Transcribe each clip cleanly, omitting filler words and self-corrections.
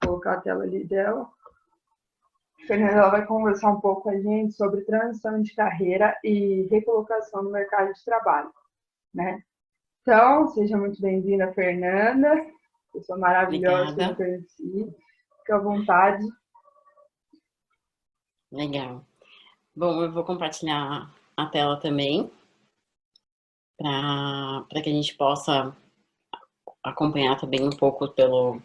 colocar a tela ali dela. A Fernanda vai conversar um pouco com a gente sobre transição de carreira e recolocação no mercado de trabalho, né? Então, seja muito bem-vinda, Fernanda. Pessoa maravilhosa que eu não conheci. Fique à vontade. Legal. Bom, eu vou compartilhar a tela também, para que a gente possa acompanhar também um pouco pela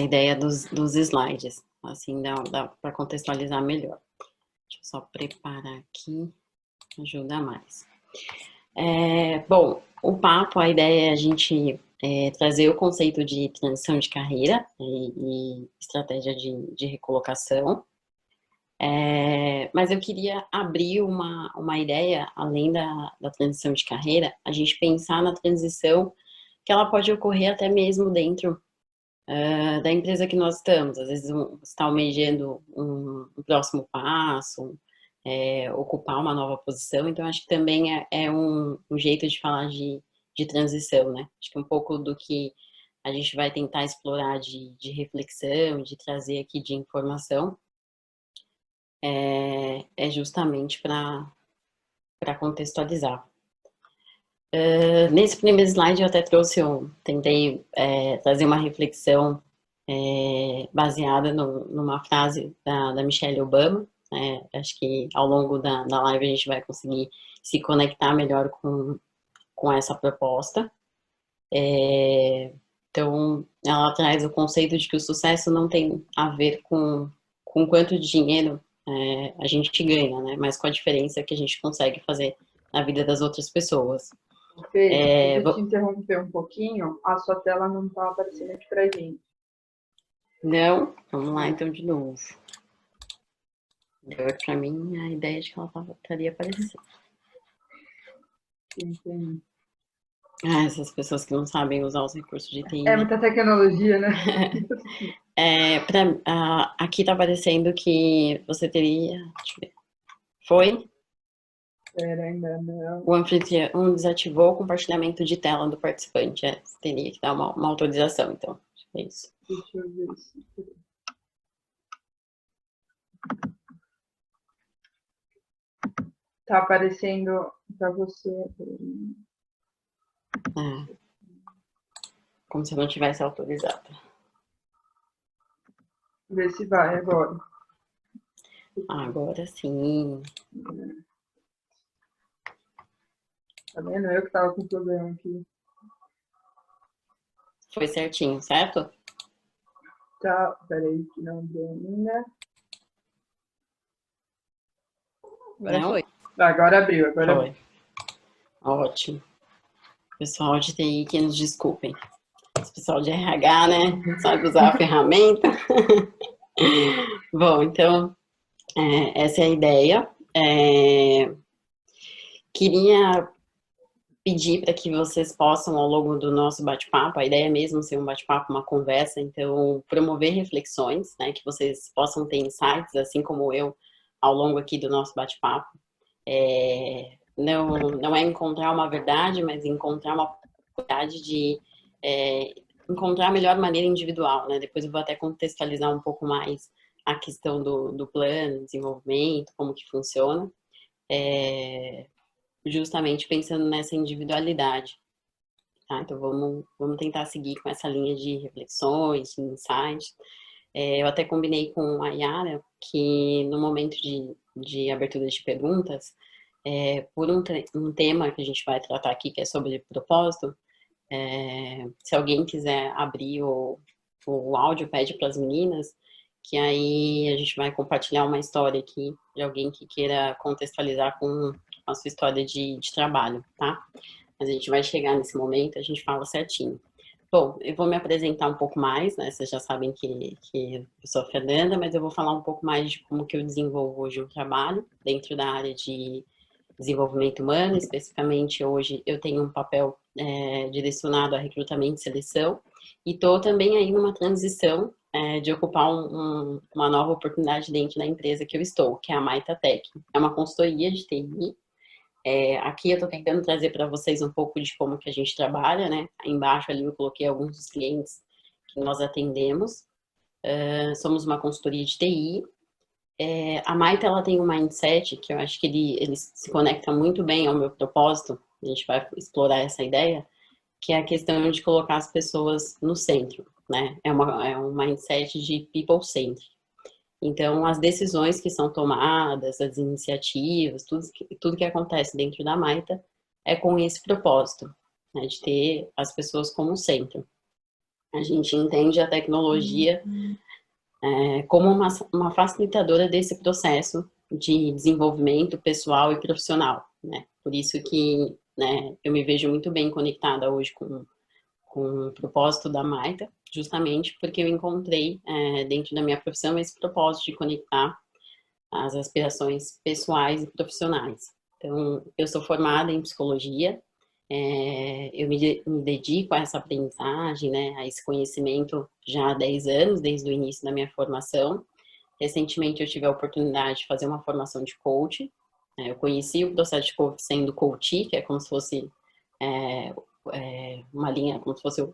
ideia dos slides. Assim dá para contextualizar melhor. Deixa eu só preparar aqui, ajuda mais. Bom, o papo, a ideia é a gente trazer o conceito de transição de carreira e estratégia de recolocação. Mas eu queria abrir uma ideia, além da transição de carreira, a gente pensar na transição que ela pode ocorrer até mesmo dentro da empresa que nós estamos. Às vezes você está almejando um próximo passo, ocupar uma nova posição, então acho que também é um jeito de falar de transição, né? Acho que um pouco do que a gente vai tentar explorar de reflexão, de trazer aqui de informação, é justamente para contextualizar. Nesse primeiro slide eu até tentei trazer uma reflexão baseada numa frase da Michelle Obama. Acho que ao longo da live a gente vai conseguir se conectar melhor com essa proposta. Então, ela traz o conceito de que o sucesso não tem a ver com quanto dinheiro a gente ganha, né? Mas com a diferença que a gente consegue fazer na vida das outras pessoas. Fê, deixa eu te interromper um pouquinho. A sua tela não está aparecendo aqui pra gente. Não? Vamos lá então de novo. Deu para mim a ideia de que ela estaria aparecendo. Entendi. Essas pessoas que não sabem usar os recursos de TI. É muita tecnologia, né? Aqui está aparecendo que você teria... Deixa eu ver. Foi? Pera, ainda não. O anfitrião desativou o compartilhamento de tela do participante. Você teria que dar uma autorização, então. Acho que é isso. Deixa eu ver se... Tá aparecendo para você. Como se eu não tivesse autorizado. Vê se vai agora. Agora sim. Tá vendo? Eu que tava com problema aqui. Foi certinho, certo? Tá, peraí, que não deu ainda. Agora não? Foi. Agora abriu, agora foi. abriu. Ótimo. Pessoal de TI que nos desculpem. Esse pessoal de RH, né? Não sabe usar a ferramenta. Bom, então, essa é a ideia. Queria pedir para que vocês possam, ao longo do nosso bate-papo, a ideia é mesmo ser um bate-papo, uma conversa, então, promover reflexões, né? Que vocês possam ter insights, assim como eu, ao longo aqui do nosso bate-papo. Não é encontrar uma verdade, mas encontrar uma oportunidade de encontrar a melhor maneira individual, né? Depois eu vou até contextualizar um pouco mais a questão do plano, desenvolvimento, como que funciona, justamente pensando nessa individualidade, tá? Então vamos tentar seguir com essa linha de reflexões, de insights. Eu até combinei com a Yara que no momento de abertura de perguntas, por um tema que a gente vai tratar aqui, que é sobre propósito, se alguém quiser abrir o áudio, pede para as meninas, que aí a gente vai compartilhar uma história aqui de alguém que queira contextualizar com a sua história de trabalho, tá? Mas a gente vai chegar nesse momento, a gente fala certinho. Bom, eu vou me apresentar um pouco mais, né? Vocês já sabem que eu sou a Fernanda, mas eu vou falar um pouco mais de como que eu desenvolvo hoje o trabalho dentro da área de desenvolvimento humano. Especificamente, hoje eu tenho um papel direcionado a recrutamento e seleção e estou também aí numa transição de ocupar uma nova oportunidade dentro da empresa que eu estou, que é a Maita Tech. É uma consultoria de TI. Aqui eu estou tentando trazer para vocês um pouco de como que a gente trabalha, né? Aí embaixo ali eu coloquei alguns dos clientes nós atendemos. Somos uma consultoria de TI. A Maita, ela tem um mindset que eu acho que ele se conecta muito bem ao meu propósito. A gente vai explorar essa ideia, que é a questão de colocar as pessoas no centro, né? É um mindset de people-centric. Então, as decisões que são tomadas, as iniciativas, tudo que acontece dentro da Maita é com esse propósito, né? De ter as pessoas como centro. A gente entende a tecnologia como uma facilitadora desse processo de desenvolvimento pessoal e profissional, né? Por isso que, né, eu me vejo muito bem conectada hoje com o propósito da Maita, justamente porque eu encontrei dentro da minha profissão esse propósito de conectar as aspirações pessoais e profissionais. Então, eu sou formada em psicologia, eu me dedico a essa aprendizagem, né, a esse conhecimento já há 10 anos, desde o início da minha formação. Recentemente eu tive a oportunidade de fazer uma formação de coach. Eu conheci o processo de coach sendo coachee, que é como se fosse uma linha, como se fosse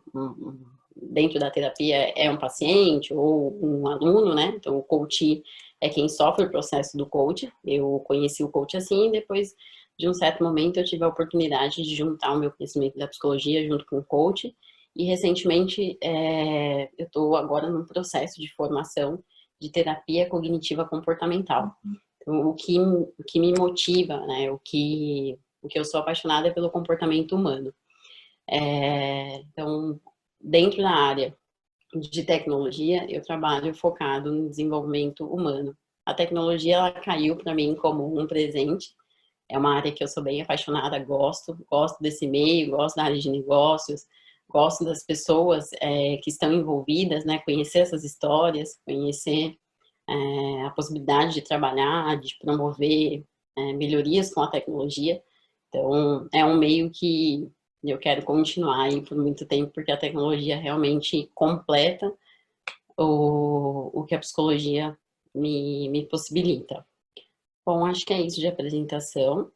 dentro da terapia é um paciente ou um aluno, né? Então o coachee é quem sofre o processo do coach. Eu conheci o coach assim, e depois de um certo momento eu tive a oportunidade de juntar o meu conhecimento da psicologia junto com o coach. E recentemente eu estou agora num processo de formação de terapia cognitiva comportamental. Então, o que me motiva, né? O que eu sou apaixonada é pelo comportamento humano. Então, dentro da área de tecnologia, eu trabalho focado no desenvolvimento humano. A tecnologia, ela caiu para mim como um presente. É uma área que eu sou bem apaixonada, gosto desse meio, gosto da área de negócios, gosto das pessoas que estão envolvidas, né? Conhecer essas histórias, conhecer a possibilidade de trabalhar, de promover melhorias com a tecnologia. Então, é um meio que eu quero continuar aí por muito tempo, porque a tecnologia realmente completa o que a psicologia me possibilita. Bom, acho que é isso de apresentação.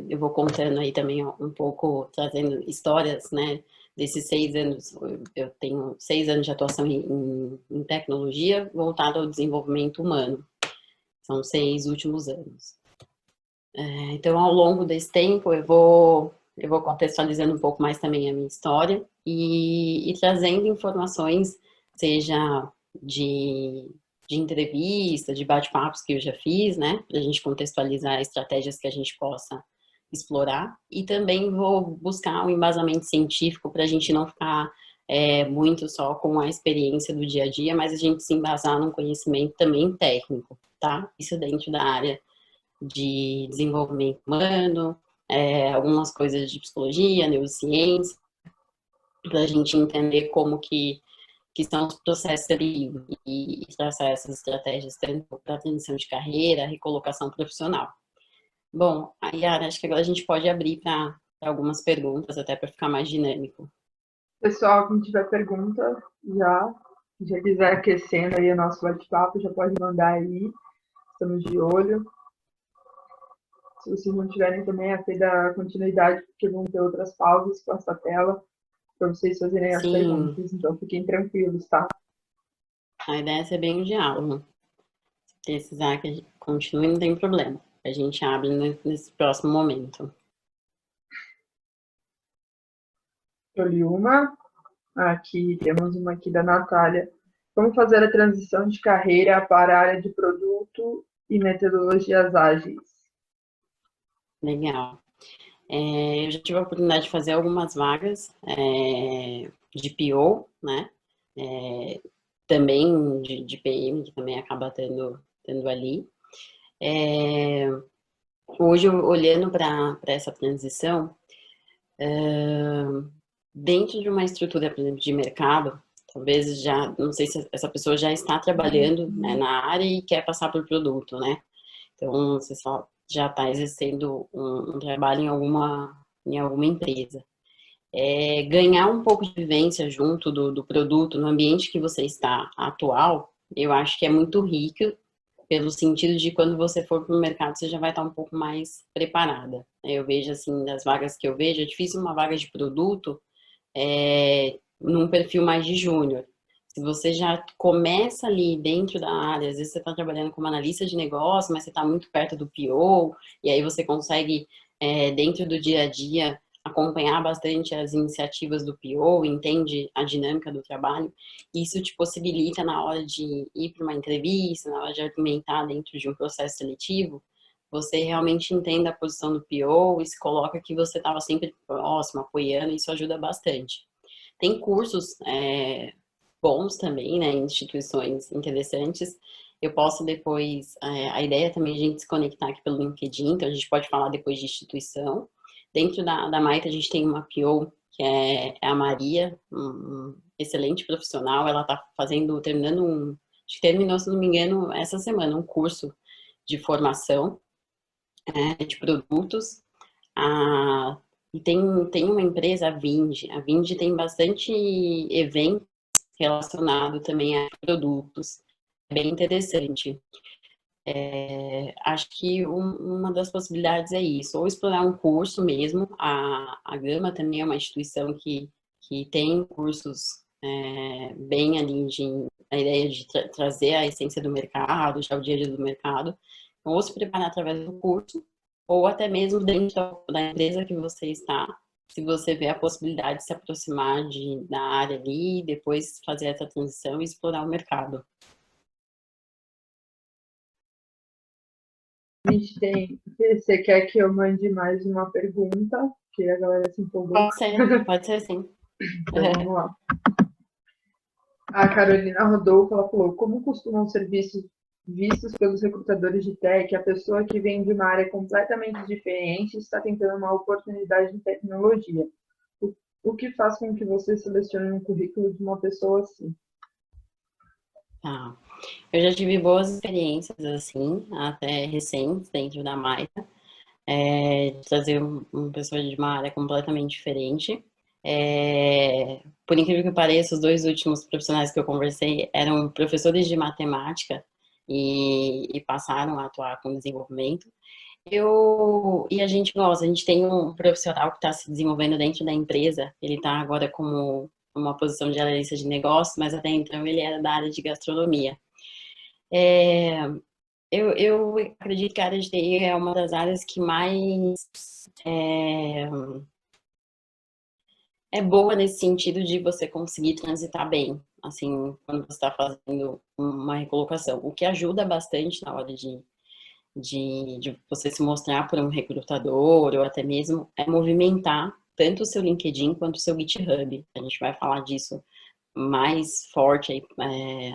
Eu vou contando aí também um pouco, trazendo histórias, né, desses 6 anos. Eu tenho 6 anos de atuação em tecnologia voltada ao desenvolvimento humano. São 6 últimos anos. Então, ao longo desse tempo, eu vou contextualizando um pouco mais também a minha história e trazendo informações, seja de entrevista, de bate-papos que eu já fiz, né, para a gente contextualizar estratégias que a gente possa explorar, e também vou buscar um embasamento científico para a gente não ficar muito só com a experiência do dia a dia, mas a gente se embasar num conhecimento também técnico, tá? Isso dentro da área de desenvolvimento humano, algumas coisas de psicologia, neurociência, para a gente entender como que são os processos ali e traçar essas estratégias tanto para transição de carreira, recolocação profissional. Bom, Yara, acho que agora a gente pode abrir para algumas perguntas, até para ficar mais dinâmico. Pessoal, quem tiver pergunta, já quiser aquecendo aí o nosso bate-papo, já pode mandar aí. Estamos de olho. Se vocês não tiverem também, a Fê dá continuidade, porque vão ter outras pausas com essa tela para vocês fazerem as perguntas. Então, fiquem tranquilos, tá? A ideia é ser bem um diálogo. Se precisar que a gente continue, não tem problema. A gente abre nesse próximo momento. Eu li uma. Aqui temos uma aqui da Natália. Como fazer a transição de carreira para a área de produto e metodologias ágeis? Legal. Eu já tive a oportunidade de fazer algumas vagas de PO, né? Também de PM, que também acaba tendo ali. Hoje, olhando para essa transição, dentro de uma estrutura, por exemplo, de mercado, talvez já, não sei se essa pessoa já está trabalhando, né, na área e quer passar por produto, né? Então, você só já está exercendo um trabalho em alguma empresa. Ganhar um pouco de vivência junto do produto no ambiente que você está atual, eu acho que é muito rico, pelo sentido de quando você for para o mercado, você já vai estar um pouco mais preparada. Eu vejo, assim, das vagas que eu vejo, é difícil uma vaga de produto num perfil mais de júnior. Se você já começa ali dentro da área, às vezes você está trabalhando como analista de negócio, mas você está muito perto do PO, e aí você consegue, dentro do dia a dia, acompanhar bastante as iniciativas do PO, entende a dinâmica do trabalho, isso te possibilita na hora de ir para uma entrevista, na hora de argumentar dentro de um processo seletivo, você realmente entende a posição do PO e se coloca que você estava sempre próximo, apoiando, isso ajuda bastante. Tem cursos bons também, né, em instituições interessantes. Eu posso depois, a ideia também é a gente se conectar aqui pelo LinkedIn, então a gente pode falar depois de instituição. Dentro da Maita a gente tem uma PO, que é a Maria, um excelente profissional, ela está acho que terminou, se não me engano, essa semana, um curso de formação de produtos. Ah, e tem uma empresa, a Vindi tem bastante evento relacionado também a produtos. É bem interessante. Acho que uma das possibilidades é isso, ou explorar um curso mesmo. A Gama também é uma instituição que tem cursos bem ali de a ideia de trazer a essência do mercado, já o dia a dia do mercado. Então, ou se preparar através do curso, ou até mesmo dentro da empresa que você está, se você vê a possibilidade de se aproximar da área ali, depois fazer essa transição e explorar o mercado. A gente tem. Você quer que eu mande mais uma pergunta? Que a galera se empolgou. Pode ser sim. Então vamos lá. A Carolina Rodolfo, ela falou: como costumam ser vistos pelos recrutadores de tech, a pessoa que vem de uma área completamente diferente está tentando uma oportunidade de tecnologia. O que faz com que você selecione um currículo de uma pessoa assim? Tá. Eu já tive boas experiências, assim, até recentes, dentro da Maita, de trazer uma pessoa de uma área completamente diferente. Por incrível que pareça, os dois últimos profissionais que eu conversei eram professores de matemática e passaram a atuar com desenvolvimento. E a gente gosta, a gente tem um profissional que está se desenvolvendo dentro da empresa, ele está agora como uma posição de analista de negócio, mas até então ele era da área de gastronomia. É, eu acredito que a área de TI é uma das áreas que mais é, é boa nesse sentido de você conseguir transitar bem, assim, quando você está fazendo uma recolocação. O que ajuda bastante na hora de você se mostrar para um recrutador ou até mesmo é movimentar tanto o seu LinkedIn quanto o seu GitHub. A gente vai falar disso mais forte aí,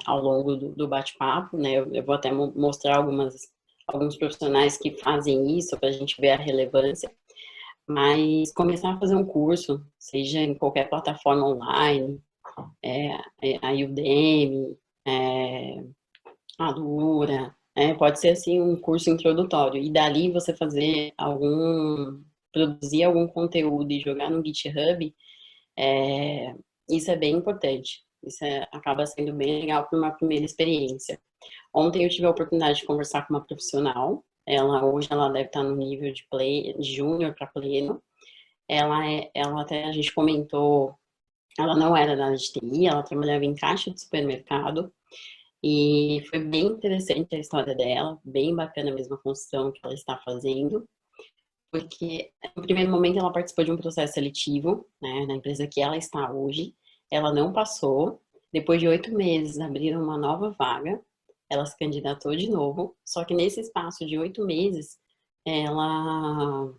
ao longo do bate-papo, né? Eu vou até mostrar alguns profissionais que fazem isso para a gente ver a relevância, mas começar a fazer um curso, seja em qualquer plataforma online, a Udemy, a Alura, pode ser assim um curso introdutório, e dali você produzir algum conteúdo e jogar no GitHub, isso é bem importante. Isso acaba sendo bem legal para uma primeira experiência. Ontem eu tive a oportunidade de conversar com uma profissional. Hoje ela deve estar no nível de júnior para pleno. Ela até a gente comentou, ela não era da área de TI, ela trabalhava em caixa de supermercado. E foi bem interessante a história dela, bem bacana mesmo a função que ela está fazendo, porque no primeiro momento ela participou de um processo seletivo, né, na empresa que ela está hoje, ela não passou, depois de 8 meses abriram uma nova vaga, ela se candidatou de novo, só que nesse espaço de 8 meses, ela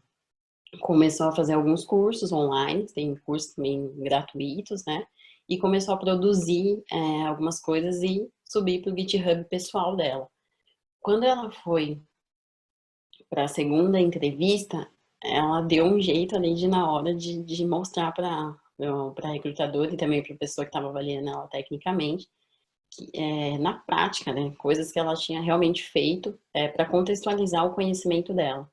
começou a fazer alguns cursos online, tem cursos também gratuitos, né, e começou a produzir algumas coisas e subir para o GitHub pessoal dela. Quando ela foi para a segunda entrevista, ela deu um jeito ali de na hora de mostrar para a recrutadora e também para a pessoa que estava avaliando ela tecnicamente, que, na prática, né, coisas que ela tinha realmente feito para contextualizar o conhecimento dela.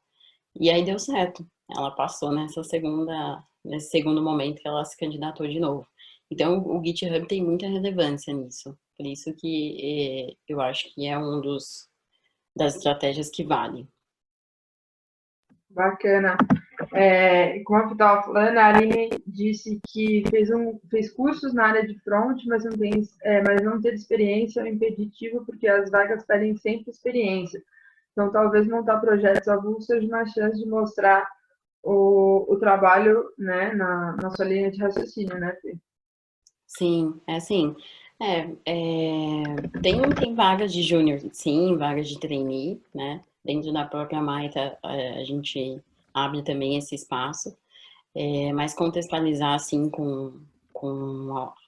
E aí deu certo. Ela passou nesse segundo momento que ela se candidatou de novo. Então, o GitHub tem muita relevância nisso. Por isso que eu acho que é das estratégias que vale. Bacana. Como eu estava falando, a Aline disse que fez cursos na área de front, mas não ter experiência é um impeditivo, porque as vagas pedem sempre experiência. Então, talvez montar projetos avulsos seja uma chance de mostrar o trabalho, né, na sua linha de raciocínio, né, Fê? Sim, é assim. Tem vagas de júnior, sim, vagas de trainee, né? Dentro da própria Maita, a gente abre também esse espaço, mas contextualizar, assim, com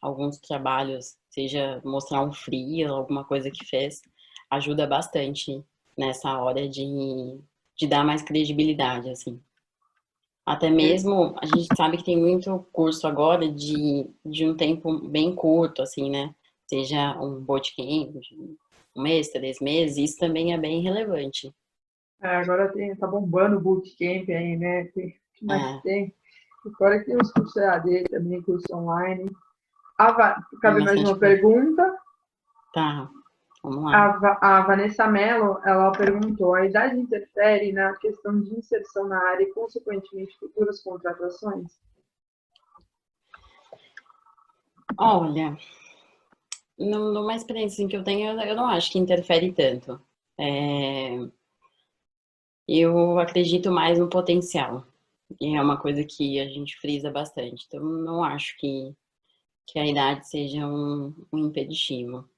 alguns trabalhos, seja mostrar um freela, alguma coisa que fez, ajuda bastante nessa hora de dar mais credibilidade, assim. Até mesmo, a gente sabe que tem muito curso agora de um tempo bem curto, assim, né? Seja um bootcamp de um mês, 3 meses, isso também é bem relevante. Agora tá bombando o bootcamp aí, né? O que mais É, tem? E fora que tem os cursos EAD também, curso online. tem Cabe mais bastante uma coisa. pergunta. Tá, vamos lá. A Vanessa Mello, ela perguntou, a idade interfere na questão de inserção na área e, consequentemente, futuras contratações? Olha, numa experiência assim, que eu tenho, eu não acho que interfere tanto. É, eu acredito mais no potencial. E é uma coisa que a gente frisa bastante. Então, não acho que a idade seja um impeditivo.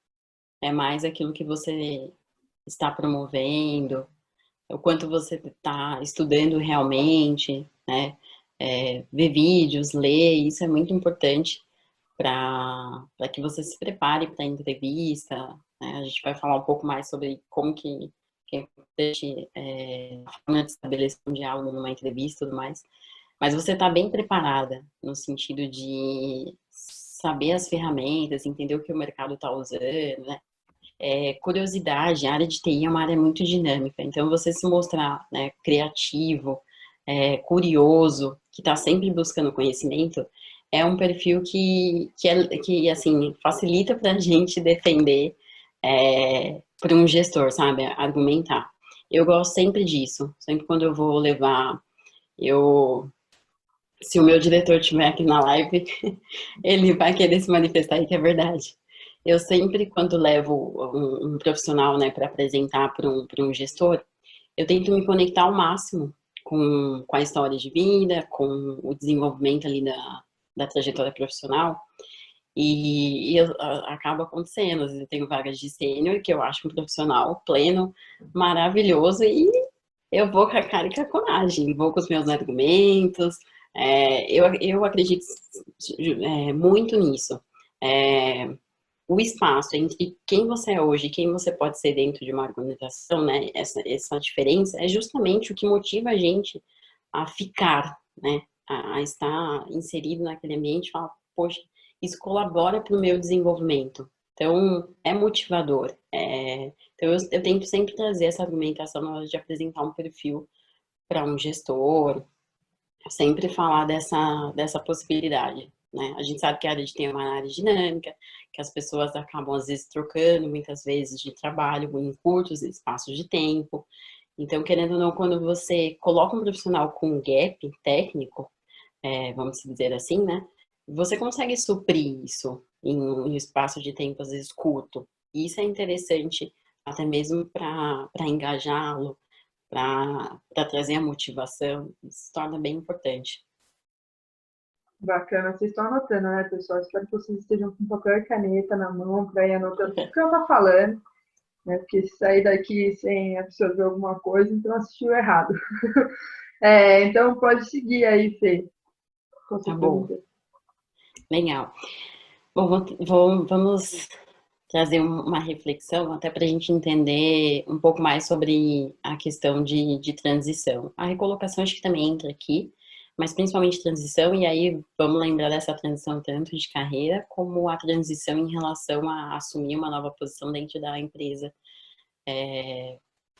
É mais aquilo que você está promovendo, o quanto você está estudando realmente, né? Ver vídeos, ler, isso é muito importante para que você se prepare para a entrevista, né? A gente vai falar um pouco mais sobre como que é importante a forma de estabelecer um diálogo numa entrevista e tudo mais. Mas você está bem preparada no sentido de saber as ferramentas, entender o que o mercado está usando, né? Curiosidade, a área de TI é uma área muito dinâmica, então você se mostrar, né, criativo, curioso, que está sempre buscando conhecimento, é um perfil que assim, facilita para a gente defender para um gestor, sabe, argumentar. Eu gosto sempre disso, sempre quando eu vou levar, eu, se o meu diretor estiver aqui na live, ele vai querer se manifestar aí que é verdade. Eu sempre, quando levo um profissional, né, para apresentar para um gestor, eu tento me conectar ao máximo com a história de vida, com o desenvolvimento ali da trajetória profissional, acaba acontecendo. Às vezes eu tenho vagas de sênior, que eu acho um profissional pleno, maravilhoso, e eu vou com a cara e com a coragem, vou com os meus argumentos. Eu acredito muito nisso. É, o espaço entre quem você é hoje e quem você pode ser dentro de uma organização, né? Essa diferença é justamente o que motiva a gente a ficar, né? A estar inserido naquele ambiente e falar, poxa, isso colabora para o meu desenvolvimento. Então, é motivador. Então, eu tento sempre trazer essa argumentação na hora de apresentar um perfil para um gestor, sempre falar dessa possibilidade, né? A gente sabe que a área de TI é uma área dinâmica, que as pessoas acabam, às vezes, trocando, muitas vezes, de trabalho em curtos espaços de tempo. Então, querendo ou não, quando você coloca um profissional com um gap técnico, vamos dizer assim, né? Você consegue suprir isso em um espaço de tempo, às vezes, curto. E isso é interessante até mesmo para engajá-lo, para trazer a motivação, isso se torna bem importante. Bacana, vocês estão anotando, né, pessoal? Espero que vocês estejam com papel e caneta na mão para ir anotando tudo que ela está falando, né? Porque se sair daqui sem absorver alguma coisa, então assistiu errado. Então pode seguir aí, Fê, com a Tá sua bom, pergunta. legal. Bom, vamos trazer uma reflexão até para a gente entender um pouco mais sobre a questão de transição. A recolocação acho que também entra aqui, mas principalmente transição, e aí vamos lembrar dessa transição tanto de carreira como a transição em relação a assumir uma nova posição dentro da empresa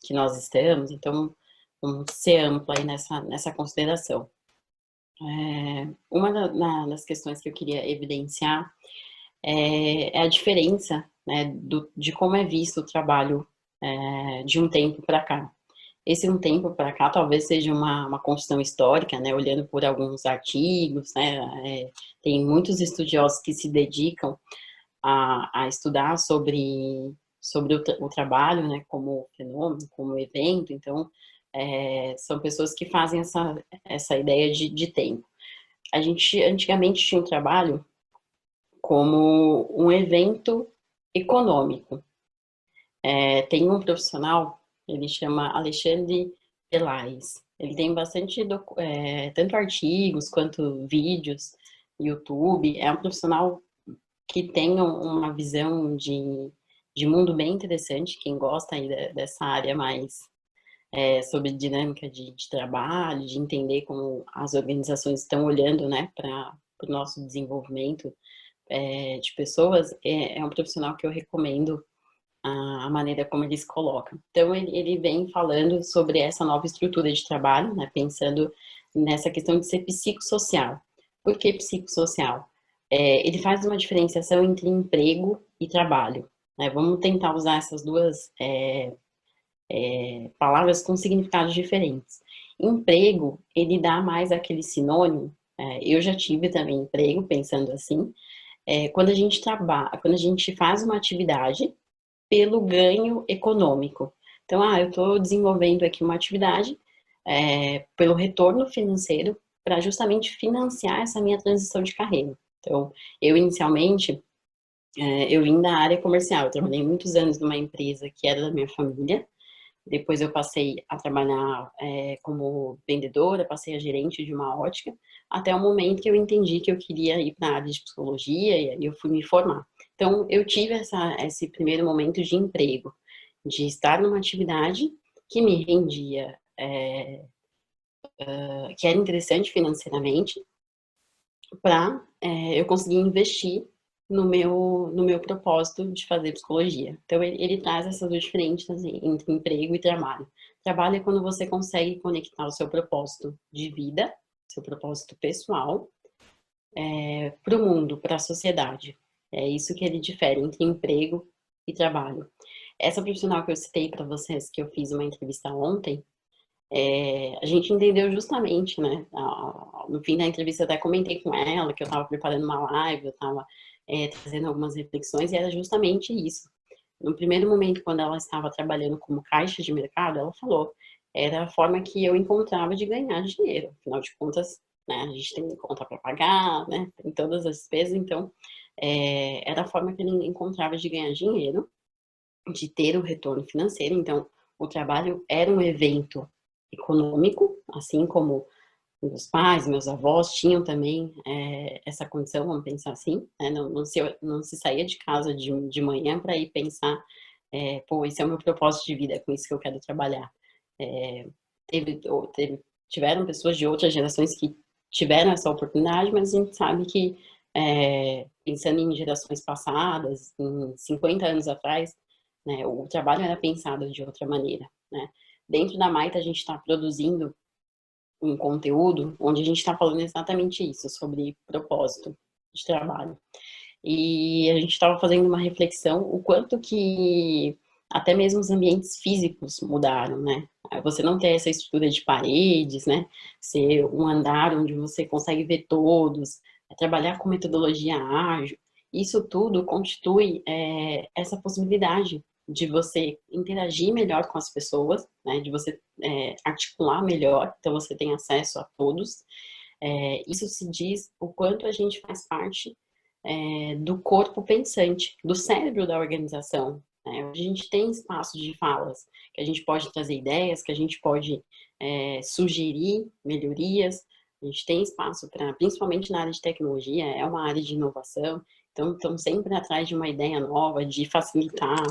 que nós estamos. Então, vamos ser amplo aí nessa consideração. Uma das questões que eu queria evidenciar é a diferença, né, de como é visto o trabalho de um tempo para cá. esse um tempo para cá talvez seja uma construção histórica, né, olhando por alguns artigos, né, tem muitos estudiosos que se dedicam a estudar sobre o trabalho, né, como fenômeno, como evento, então, são pessoas que fazem essa ideia de tempo. A gente antigamente tinha um trabalho como um evento econômico. Tem um profissional, ele chama Alexandre Pelaez. Ele tem bastante, tanto artigos quanto vídeos, YouTube. É um profissional que tem uma visão de mundo bem interessante. Quem gosta aí dessa área mais sobre dinâmica de trabalho, de entender como as organizações estão olhando, né, para o nosso desenvolvimento de pessoas, é um profissional que eu recomendo a maneira como ele se coloca. Então, ele vem falando sobre essa nova estrutura de trabalho, né, pensando nessa questão de ser psicossocial. Por que psicossocial? Ele faz uma diferenciação entre emprego e trabalho. Né? Vamos tentar usar essas duas palavras com significados diferentes. Emprego, ele dá mais aquele sinônimo, eu já tive também emprego, pensando assim, quando a gente trabalha, quando a gente faz uma atividade pelo ganho econômico. Então, eu estou desenvolvendo aqui uma atividade pelo retorno financeiro para justamente financiar essa minha transição de carreira. Então, eu inicialmente, eu vim da área comercial, eu trabalhei muitos anos numa empresa que era da minha família, depois eu passei a trabalhar como vendedora, passei a gerente de uma ótica, até o momento que eu entendi que eu queria ir para a área de psicologia e aí eu fui me formar. Então, eu tive esse primeiro momento de emprego, de estar numa atividade que me rendia, que era interessante financeiramente, para eu conseguir investir no meu propósito de fazer psicologia. Então, ele traz essas duas diferenças assim, entre emprego e trabalho. Trabalho é quando você consegue conectar o seu propósito de vida, seu propósito pessoal, para o mundo, para a sociedade. É isso que ele difere entre emprego e trabalho. Essa profissional que eu citei para vocês, que eu fiz uma entrevista ontem, a gente entendeu justamente, né? No fim da entrevista, eu até comentei com ela que eu estava preparando uma live, eu estava trazendo algumas reflexões, e era justamente isso. No primeiro momento, quando ela estava trabalhando como caixa de mercado, ela falou, era a forma que eu encontrava de ganhar dinheiro. Afinal de contas, né, a gente tem conta para pagar, né? Tem todas as despesas, então era a forma que ele encontrava de ganhar dinheiro, de ter o retorno financeiro. Então, o trabalho era um evento econômico, assim como meus pais, meus avós tinham também essa condição, vamos pensar assim, né? Não se saía de casa de manhã para ir pensar, pô, esse é o meu propósito de vida, é com isso que eu quero trabalhar. É, tiveram pessoas de outras gerações que tiveram essa oportunidade, mas a gente sabe que, pensando em gerações passadas, em 50 anos atrás, né, o trabalho era pensado de outra maneira, né? Dentro da Maita, a gente está produzindo um conteúdo onde a gente está falando exatamente isso, sobre propósito de trabalho. E a gente estava fazendo uma reflexão o quanto que até mesmo os ambientes físicos mudaram, né? Você não ter essa estrutura de paredes, né? Ser um andar onde você consegue ver todos, trabalhar com metodologia ágil, isso tudo constitui essa possibilidade de você interagir melhor com as pessoas, né? De você articular melhor, então você tem acesso a todos. Isso se diz o quanto a gente faz parte do corpo pensante, do cérebro da organização. Né? A gente tem espaço de falas, que a gente pode trazer ideias, que a gente pode sugerir melhorias, a gente tem espaço para, principalmente na área de tecnologia, é uma área de inovação, então estão sempre atrás de uma ideia nova, de facilitar,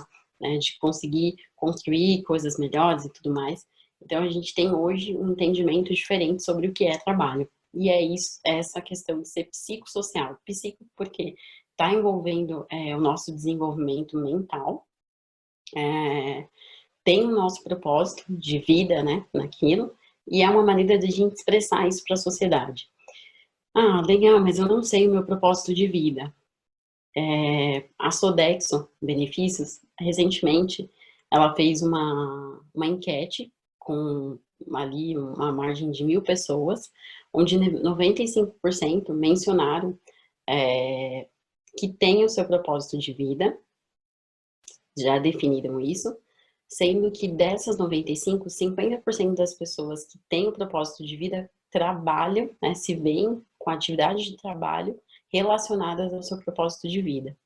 né, de conseguir construir coisas melhores e tudo mais. Então a gente tem hoje um entendimento diferente sobre o que é trabalho. E é isso, é essa questão de ser psicossocial. Psico porque está envolvendo o nosso desenvolvimento mental, tem o nosso propósito de vida, né, naquilo, e é uma maneira de a gente expressar isso para a sociedade. Legal, mas eu não sei o meu propósito de vida. A Sodexo Benefícios, recentemente, ela fez uma enquete com ali uma margem de 1.000 pessoas, onde 95% mencionaram que tem o seu propósito de vida, já definiram isso, sendo que dessas 95, 50% das pessoas que têm o propósito de vida trabalham, né, se veem com atividades de trabalho relacionadas ao seu propósito de vida.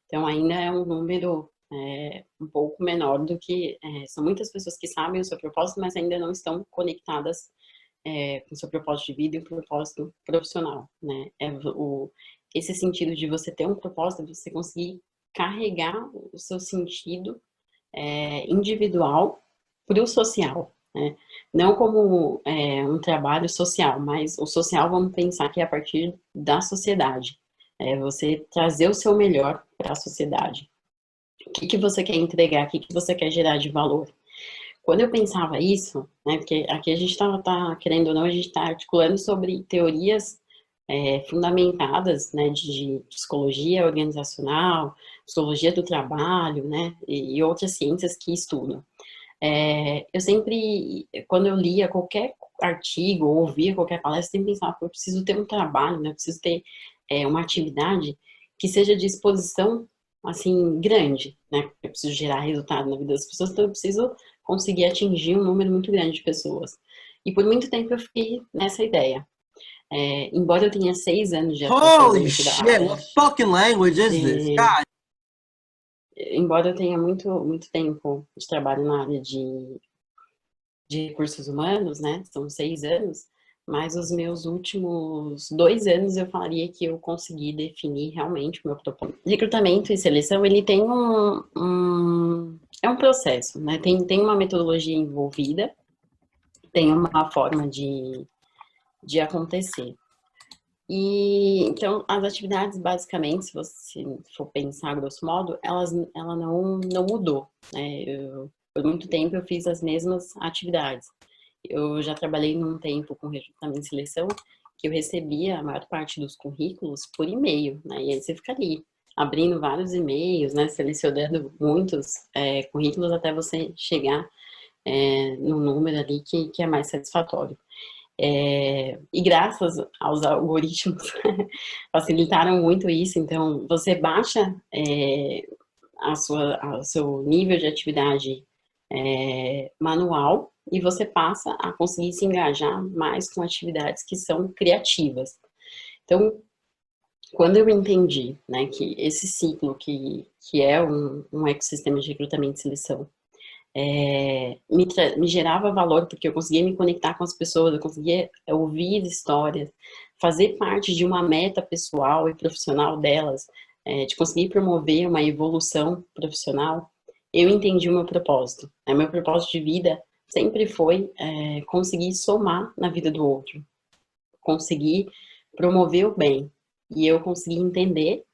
Então, ainda é um número um pouco menor do que... são muitas pessoas que sabem o seu propósito, mas ainda não estão conectadas com o seu propósito de vida e o propósito profissional, né? Esse sentido de você ter um propósito, você conseguir carregar o seu sentido individual para o social, né? Não como um trabalho social, mas o social vamos pensar que é a partir da sociedade. Você trazer o seu melhor para a sociedade. O que você quer entregar? O que você quer gerar de valor? Quando eu pensava isso, né, porque aqui a gente tá querendo ou não, a gente está articulando sobre teorias fundamentadas, né, de psicologia organizacional, psicologia do trabalho, né, e outras ciências que estudam. Eu sempre, quando eu lia qualquer artigo ou ouvia qualquer palestra, eu sempre pensava, eu preciso ter um trabalho, né, eu preciso ter uma atividade que seja de exposição, assim, grande, né, eu preciso gerar resultado na vida das pessoas, então eu preciso conseguir atingir um número muito grande de pessoas. E por muito tempo eu fiquei nessa ideia. Embora eu tenha 6 anos de atuação Holy dentro da shit, área, what fucking language is this? God. Embora eu tenha muito tempo de trabalho na área de recursos humanos, né, são 6 anos, mas os meus últimos 2 anos eu falaria que eu consegui definir realmente o meu propósito. Recrutamento e seleção, ele tem é um processo, né, tem uma metodologia envolvida, tem uma forma de acontecer. E, então, as atividades, basicamente, se você for pensar, grosso modo, ela não mudou, né? Por muito tempo eu fiz as mesmas atividades. Eu já trabalhei num tempo com recrutamento e seleção que eu recebia a maior parte dos currículos por e-mail, né? E aí você fica ali, abrindo vários e-mails, né? Selecionando muitos currículos até você chegar no número ali que é mais satisfatório. E graças aos algoritmos facilitaram muito isso, então você baixa o seu nível de atividade manual e você passa a conseguir se engajar mais com atividades que são criativas. Então, quando eu entendi, né, que esse ciclo que é um ecossistema de recrutamento e seleção me gerava valor, porque eu conseguia me conectar com as pessoas, eu conseguia ouvir histórias, fazer parte de uma meta pessoal e profissional delas, de conseguir promover uma evolução profissional, eu entendi o meu propósito. Meu propósito de vida sempre foi conseguir somar na vida do outro, conseguir promover o bem. E eu consegui entender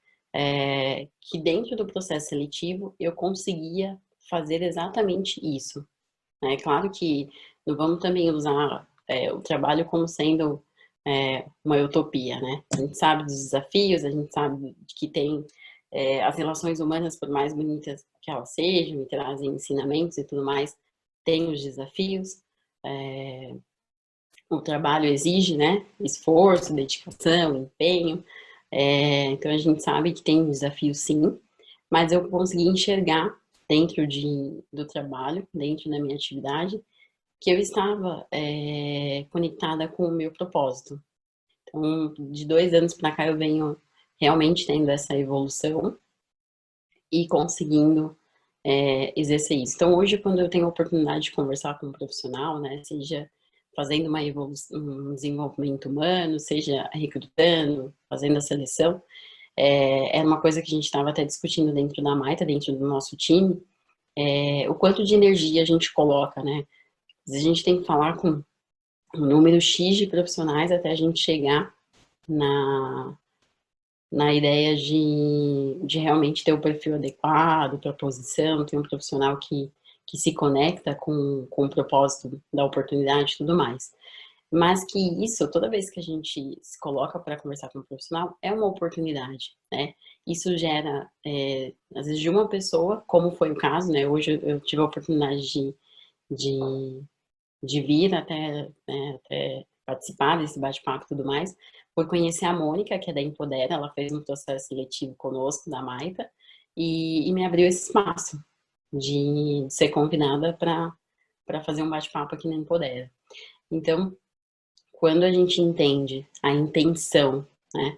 que dentro do processo seletivo eu conseguia fazer exatamente isso. É claro que não vamos também usar o trabalho como sendo uma utopia, né? A gente sabe dos desafios, a gente sabe que tem as relações humanas, por mais bonitas que elas sejam, e trazem ensinamentos e tudo mais, tem os desafios. O trabalho exige, né? Esforço, dedicação, empenho. Então a gente sabe que tem desafios sim, mas eu consegui enxergar dentro do trabalho, dentro da minha atividade, que eu estava conectada com o meu propósito. Então, de 2 anos para cá eu venho realmente tendo essa evolução e conseguindo exercer isso. Então, hoje, quando eu tenho a oportunidade de conversar com um profissional, né, seja fazendo um desenvolvimento humano, seja recrutando, fazendo a seleção, é uma coisa que a gente estava até discutindo dentro da Maita, dentro do nosso time, o quanto de energia a gente coloca, né? A gente tem que falar com um número X de profissionais até a gente chegar na ideia de realmente ter o perfil adequado para a posição, ter um profissional que se conecta com o propósito da oportunidade e tudo mais. Mas que isso, toda vez que a gente se coloca para conversar com um profissional, é uma oportunidade, né? Isso gera, às vezes, de uma pessoa, como foi o caso, né? Hoje eu tive a oportunidade de de vir até participar desse bate-papo e tudo mais, por conhecer a Mônica, que é da Empodera. Ela fez um processo seletivo conosco, da Maita, e me abriu esse espaço de ser convidada para fazer um bate-papo aqui na Empodera. Então, quando a gente entende a intenção, né,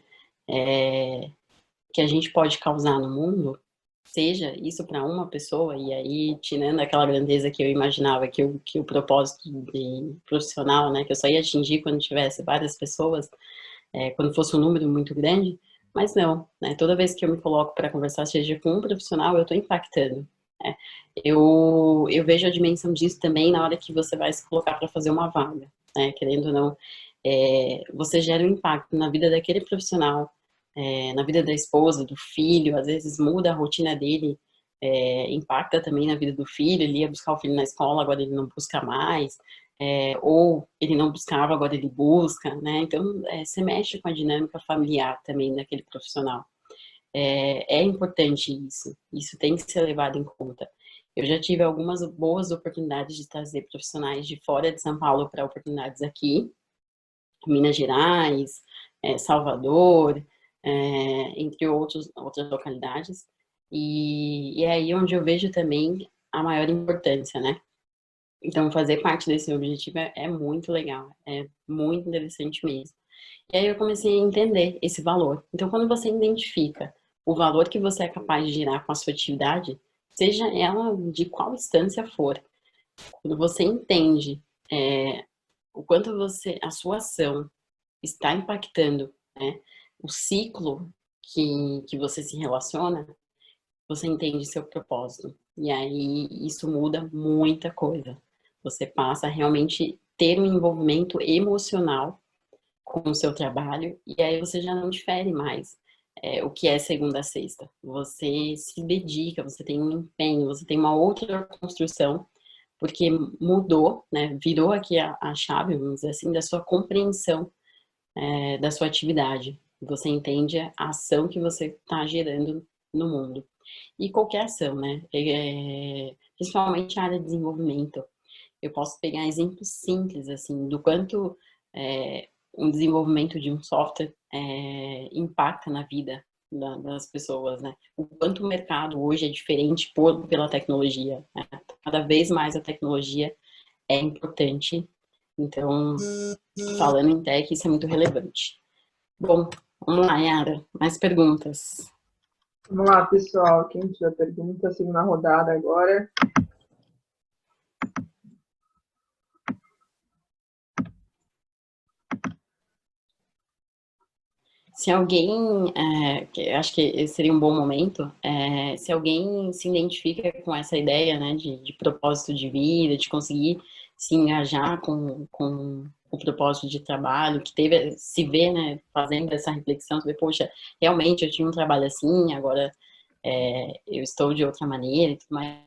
que a gente pode causar no mundo, seja isso para uma pessoa, e aí, tirando aquela grandeza que eu imaginava que o propósito de profissional, né, que eu só ia atingir quando tivesse várias pessoas, quando fosse um número muito grande, mas não, né, toda vez que eu me coloco para conversar, seja com um profissional, eu estou impactando. Né? Eu vejo a dimensão disso também na hora que você vai se colocar para fazer uma vaga, né, querendo ou não, você gera um impacto na vida daquele profissional, na vida da esposa, do filho, às vezes muda a rotina dele, impacta também na vida do filho. Ele ia buscar o filho na escola, agora ele não busca mais, ou ele não buscava, agora ele busca, né? Então, você mexe com a dinâmica familiar também daquele profissional. É importante isso tem que ser levado em conta. Eu já tive algumas boas oportunidades de trazer profissionais de fora de São Paulo para oportunidades aqui, Minas Gerais, Salvador, entre outras localidades, e é aí onde eu vejo também a maior importância, né? Então, fazer parte desse objetivo é muito legal, é muito interessante mesmo. E aí eu comecei a entender esse valor. Então, quando você identifica o valor que você é capaz de gerar com a sua atividade, seja ela de qual instância for, quando você entende o quanto a sua ação está impactando, né, o ciclo que você se relaciona, você entende seu propósito. E aí isso muda muita coisa. Você passa a realmente ter um envolvimento emocional com o seu trabalho, e aí você já não difere mais o que é segunda a sexta. Você se dedica, você tem um empenho, você tem uma outra construção, porque mudou, né, virou aqui a chave, vamos dizer assim, da sua compreensão da sua atividade. Você entende a ação que você está gerando no mundo. E qualquer ação, né? Principalmente a área de desenvolvimento. Eu posso pegar exemplos simples, assim, do quanto um desenvolvimento de um software impacta na vida das pessoas, né? O quanto o mercado hoje é diferente pela tecnologia. Né? Cada vez mais a tecnologia é importante. Então, falando em tech, isso é muito relevante. Bom, vamos lá, Yara. Mais perguntas? Vamos lá, pessoal. Quem tiver pergunta, segunda rodada agora. Se alguém, acho que seria um bom momento, se alguém se identifica com essa ideia, né, de propósito de vida, de conseguir se engajar com o propósito de trabalho, que se vê, né, fazendo essa reflexão, ver, poxa, realmente eu tinha um trabalho assim, agora eu estou de outra maneira e tudo mais,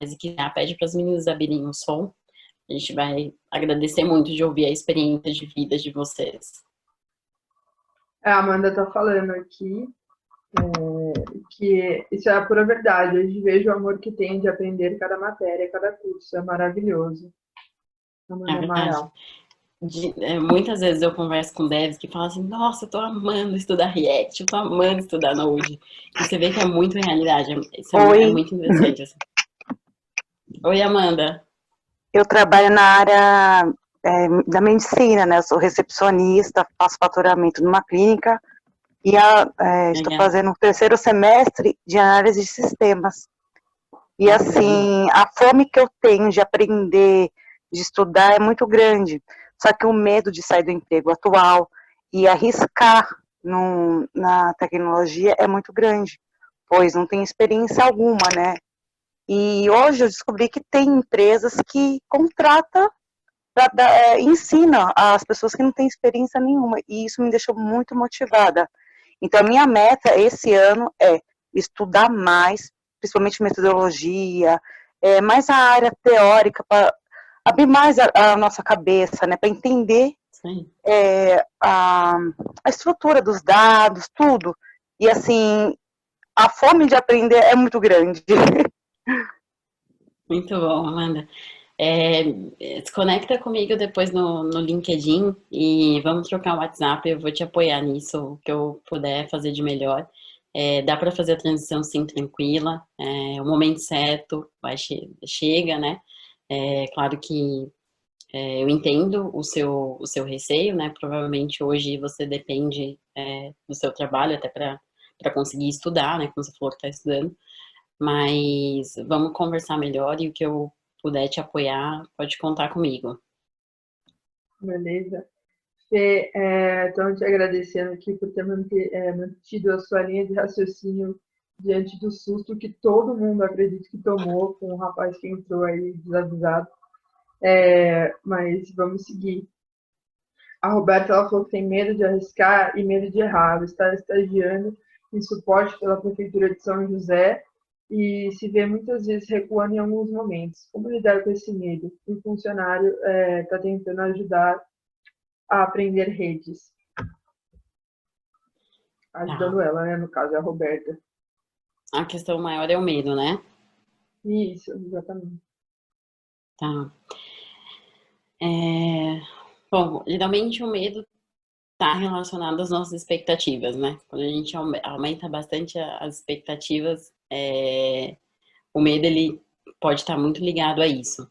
e que pede para as meninas abrirem o som, a gente vai agradecer muito de ouvir a experiência de vida de vocês. A Amanda está falando aqui que isso é a pura verdade. Hoje vejo o amor que tem de aprender cada matéria, cada curso. É maravilhoso. Amanda Amaral. Muitas vezes eu converso com devs que falam assim, nossa, eu tô amando estudar React, eu tô amando estudar Node. E você vê que é muito realidade, isso é muito interessante. Assim. Oi, Amanda. Eu trabalho na área da medicina, né? Eu sou recepcionista, faço faturamento numa clínica e estou fazendo o 3º semestre de análise de sistemas. E assim, a fome que eu tenho de aprender, de estudar é muito grande. Só que o medo de sair do emprego atual e arriscar na tecnologia é muito grande, pois não tem experiência alguma, né? E hoje eu descobri que tem empresas que contratam, ensina as pessoas que não têm experiência nenhuma, e isso me deixou muito motivada. Então, a minha meta esse ano é estudar mais, principalmente metodologia, mais a área teórica, para abrir mais a nossa cabeça, né, para entender a estrutura dos dados, tudo. E, assim, a fome de aprender é muito grande. Muito bom, Amanda. Se conecta comigo depois no LinkedIn e vamos trocar o WhatsApp, eu vou te apoiar nisso, o que eu puder fazer de melhor. Dá para fazer a transição sim, tranquila, o momento certo chega, né? Claro que eu entendo o seu receio, né? Provavelmente hoje você depende do seu trabalho até para conseguir estudar, né? Como você falou que está estudando. Mas vamos conversar melhor e o que eu puder te apoiar, pode contar comigo. Beleza. Fê, então, te agradecendo aqui por ter mantido a sua linha de raciocínio diante do susto que todo mundo acredita que tomou com o rapaz que entrou aí desavisado. Mas vamos seguir. A Roberta ela falou que tem medo de arriscar e medo de errar. Ela está estagiando em suporte pela Prefeitura de São José e se vê muitas vezes recuando em alguns momentos. Como lidar com esse medo? Um funcionário está tentando ajudar a aprender redes. Ajudando ela, né? No caso, é a Roberta. A questão maior é o medo, né? Isso, exatamente. Tá. Bom, geralmente o medo está relacionado às nossas expectativas, né? Quando a gente aumenta bastante as expectativas, o medo ele pode estar muito ligado a isso.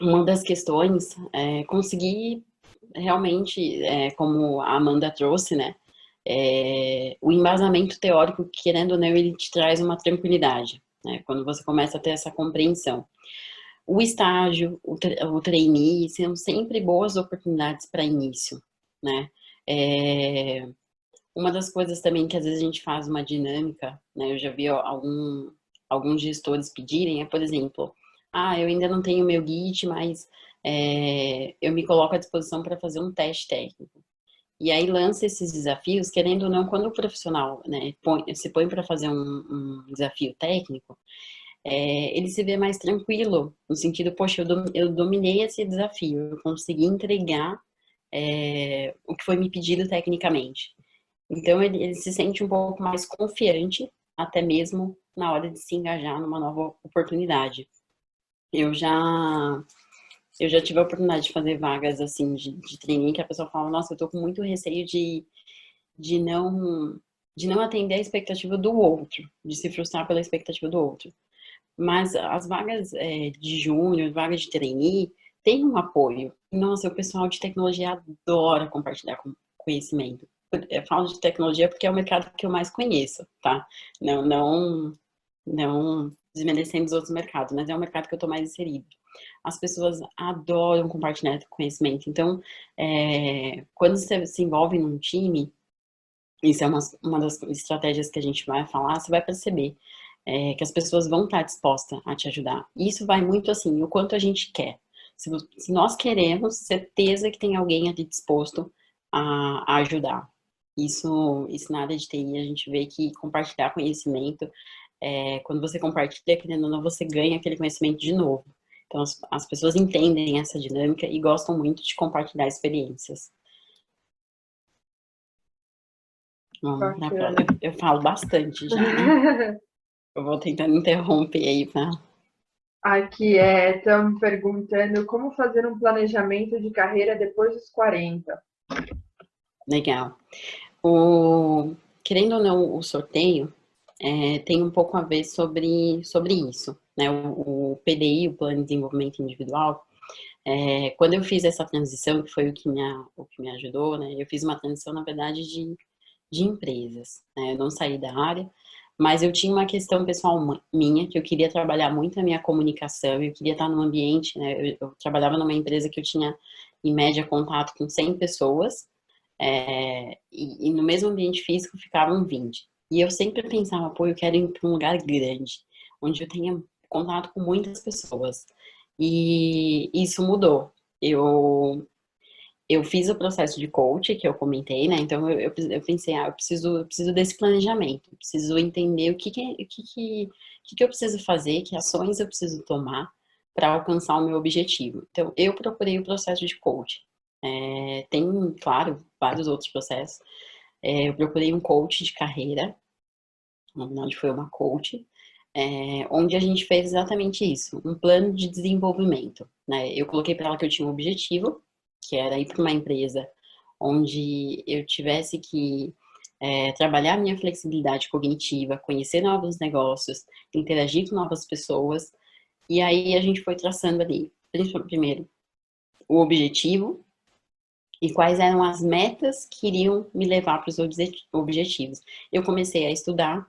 Uma das questões é conseguir realmente, como a Amanda trouxe, né? O embasamento teórico, querendo ou não, ele te traz uma tranquilidade, né? Quando você começa a ter essa compreensão. O estágio, o trainee, são sempre boas oportunidades para início, né? Uma das coisas também que às vezes a gente faz uma dinâmica, né? Eu já vi alguns gestores pedirem, por exemplo, eu ainda não tenho meu Git, mas eu me coloco à disposição para fazer um teste técnico. E aí lança esses desafios, querendo ou não, quando o profissional, né, se põe para fazer um desafio técnico, ele se vê mais tranquilo, no sentido, poxa, eu dominei esse desafio, eu consegui entregar o que foi me pedido tecnicamente. Então, ele se sente um pouco mais confiante, até mesmo na hora de se engajar numa nova oportunidade. Eu já tive a oportunidade de fazer vagas, assim, de trainee, que a pessoa fala, nossa, eu tô com muito receio de não atender a expectativa do outro, de se frustrar pela expectativa do outro. Mas as vagas de júnior, vagas de trainee, tem um apoio. Nossa, o pessoal de tecnologia adora compartilhar conhecimento. Eu falo de tecnologia porque é o mercado que eu mais conheço, tá? Não desmerecendo os outros mercados, mas é o mercado que eu estou mais inserido. As pessoas adoram compartilhar conhecimento. Então, quando você se envolve num time, isso é uma das estratégias que a gente vai falar, você vai perceber que as pessoas vão estar dispostas a te ajudar. E isso vai muito assim, o quanto a gente quer. Se nós queremos, certeza que tem alguém ali disposto a ajudar. Isso na área de TI, a gente vê que compartilhar conhecimento, quando você compartilha, querendo ou não, você ganha aquele conhecimento de novo. Então, as pessoas entendem essa dinâmica e gostam muito de compartilhar experiências. Vamos pra próxima. Eu falo bastante já, né? Eu vou tentando interromper aí, tá? Aqui estamos perguntando como fazer um planejamento de carreira depois dos 40. Legal. Querendo ou não, o sorteio tem um pouco a ver sobre isso, né? O PDI, o Plano de Desenvolvimento Individual, quando eu fiz essa transição, que foi o que me ajudou, né? Eu fiz uma transição, na verdade, de empresas, né? Eu não saí da área, mas eu tinha uma questão pessoal minha, que eu queria trabalhar muito a minha comunicação, eu queria estar num ambiente, né? Eu trabalhava numa empresa que eu tinha, em média, contato com 100 pessoas, e no mesmo ambiente físico ficavam 20. E eu sempre pensava, pô, eu quero ir para um lugar grande, onde eu tenha contato com muitas pessoas. E isso mudou. Eu fiz o processo de coach, que eu comentei, né? Então, eu pensei, eu preciso desse planejamento. Eu preciso entender o que eu preciso fazer, que ações eu preciso tomar para alcançar o meu objetivo. Então, eu procurei o processo de coach. Tem, claro, vários outros processos. Eu procurei um coach de carreira, na verdade foi uma coach, onde a gente fez exatamente isso, um plano de desenvolvimento, né? Eu coloquei para ela que eu tinha um objetivo, que era ir para uma empresa onde eu tivesse que trabalhar a minha flexibilidade cognitiva, conhecer novos negócios, interagir com novas pessoas, e aí a gente foi traçando ali, primeiro, o objetivo e quais eram as metas que iriam me levar para os objetivos. Eu comecei a estudar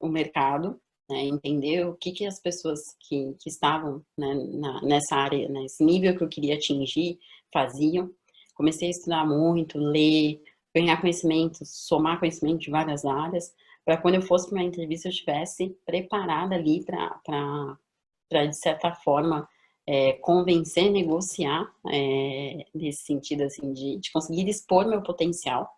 o mercado, né, entender o que as pessoas que estavam, né, nessa área, nesse nível que eu queria atingir, faziam. Comecei a estudar muito, ler, ganhar conhecimento, somar conhecimento de várias áreas, para quando eu fosse para uma entrevista eu estivesse preparada ali para de certa forma, convencer, negociar, nesse sentido, assim, de conseguir expor meu potencial,